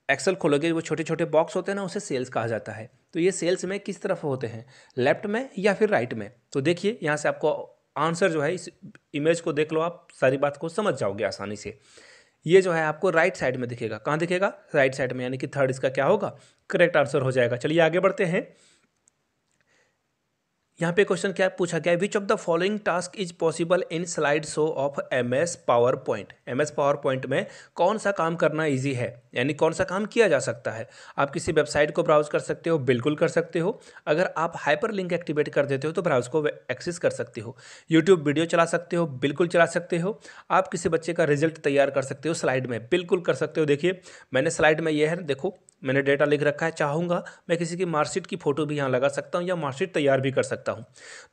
एक्सेल खोलोगे वो छोटे छोटे बॉक्स होते हैं ना, उसे सेल्स कहा जाता है। तो ये सेल्स में किस तरफ होते हैं, लेफ्ट में या फिर राइट में। तो देखिए यहाँ से आपको आंसर जो है, इस इमेज को देख लो आप, सारी बात को समझ जाओगे आसानी से। ये जो है आपको राइट साइड में दिखेगा, कहाँ दिखेगा, राइट साइड में, यानी कि थर्ड इसका क्या होगा, करेक्ट आंसर हो जाएगा। चलिए आगे बढ़ते हैं। यहाँ पे क्वेश्चन क्या पूछा गया है, विच of the following task is possible in slide show off MS power point. MS power point में कौन सा काम करना इजी है, यानी कौन सा काम किया जा सकता है। आप किसी वेबसाइट को ब्राउज कर सकते हो, बिल्कुल कर सकते हो। अगर आप हाइपर लिंक एक्टिवेट कर देते हो तो ब्राउज को एक्सेस कर सकते हो। यूट्यूब वीडियो चला सकते हो, बिल्कुल चला सकते हो। आप किसी बच्चे का रिजल्ट तैयार कर सकते हो स्लाइड में, बिल्कुल कर सकते हो। देखिए मैंने स्लाइड में ये है, देखो मैंने डेटा लिख रखा है, चाहूँगा मैं किसी की मार्कशीट की फोटो भी यहाँ लगा सकता हूँ या मार्कशीट तैयार भी कर सकता हूँ।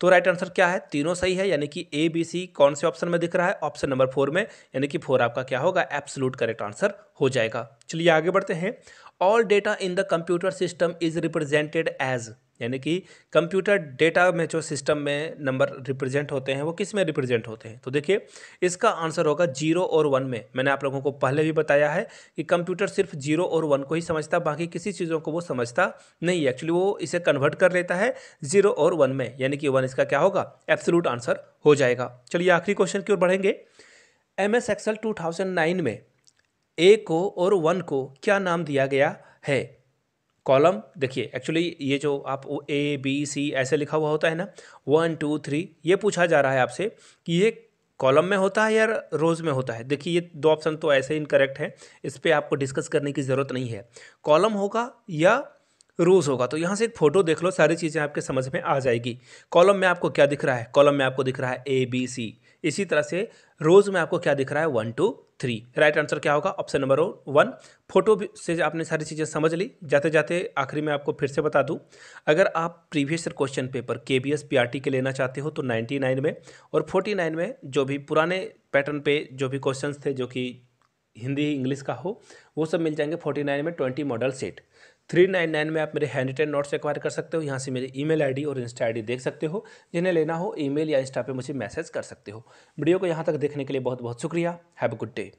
तो राइट आंसर क्या है, तीनों सही है, यानी कि ए बी सी कौन से ऑप्शन में दिख रहा है, ऑप्शन नंबर 4 में, यानी कि 4 आपका क्या होगा, एब्सोल्यूट करेक्ट आंसर हो जाएगा। चलिए आगे बढ़ते हैं। All data in the computer system is represented as, यानी कि कंप्यूटर डेटा में जो सिस्टम में नंबर रिप्रेजेंट होते हैं वो किस में रिप्रेजेंट होते हैं। तो देखिए इसका आंसर होगा 0 और 1 में। मैंने आप लोगों को पहले भी बताया है कि कंप्यूटर सिर्फ 0 और 1 को ही समझता, बाकी किसी चीज़ों को वो समझता नहीं है। एक्चुअली वो इसे कन्वर्ट कर लेता है 0 और 1 में, यानी कि 1 इसका क्या होगा, एब्सोल्यूट आंसर हो जाएगा। चलिए आखिरी क्वेश्चन की ओर बढ़ेंगे। एमएस एक्सेल 2009 में ए को और 1 को क्या नाम दिया गया है। कॉलम देखिए, एक्चुअली ये जो आप ए बी सी ऐसे लिखा हुआ होता है ना, 1 2 3, ये पूछा जा रहा है आपसे कि ये कॉलम में होता है या रोज़ में होता है। देखिए ये दो ऑप्शन तो ऐसे ही इनकरेक्ट है, इस पर आपको डिस्कस करने की ज़रूरत नहीं है। कॉलम होगा या रोज़ होगा, तो यहाँ से एक फ़ोटो देख लो, सारी चीज़ें आपके समझ में आ जाएगी। कॉलम में आपको क्या दिख रहा है, कॉलम में आपको दिख रहा है ए बी सी। इसी तरह से रोज़ में आपको क्या दिख रहा है, 1 2 3। राइट आंसर क्या होगा, ऑप्शन नंबर 1। फोटो से आपने सारी चीज़ें समझ ली। जाते जाते आखिरी में आपको फिर से बता दूं, अगर आप previous question paper KBS PRT के लेना चाहते हो तो 99 में, और 49 में जो भी पुराने पैटर्न पे जो भी क्वेश्चंस थे जो कि हिंदी इंग्लिश का हो, वो सब मिल जाएंगे। 49 में 20 मॉडल सेट। 399 में आप मेरे हैंड रिटन नोट्स एक्वायर कर सकते हो। यहाँ से मेरी ईमेल आईडी और इंस्टा आईडी देख सकते हो। जिन्हें लेना हो ईमेल या इंस्टा पे मुझे मैसेज कर सकते हो। वीडियो को यहाँ तक देखने के लिए बहुत बहुत शुक्रिया। Have a good day.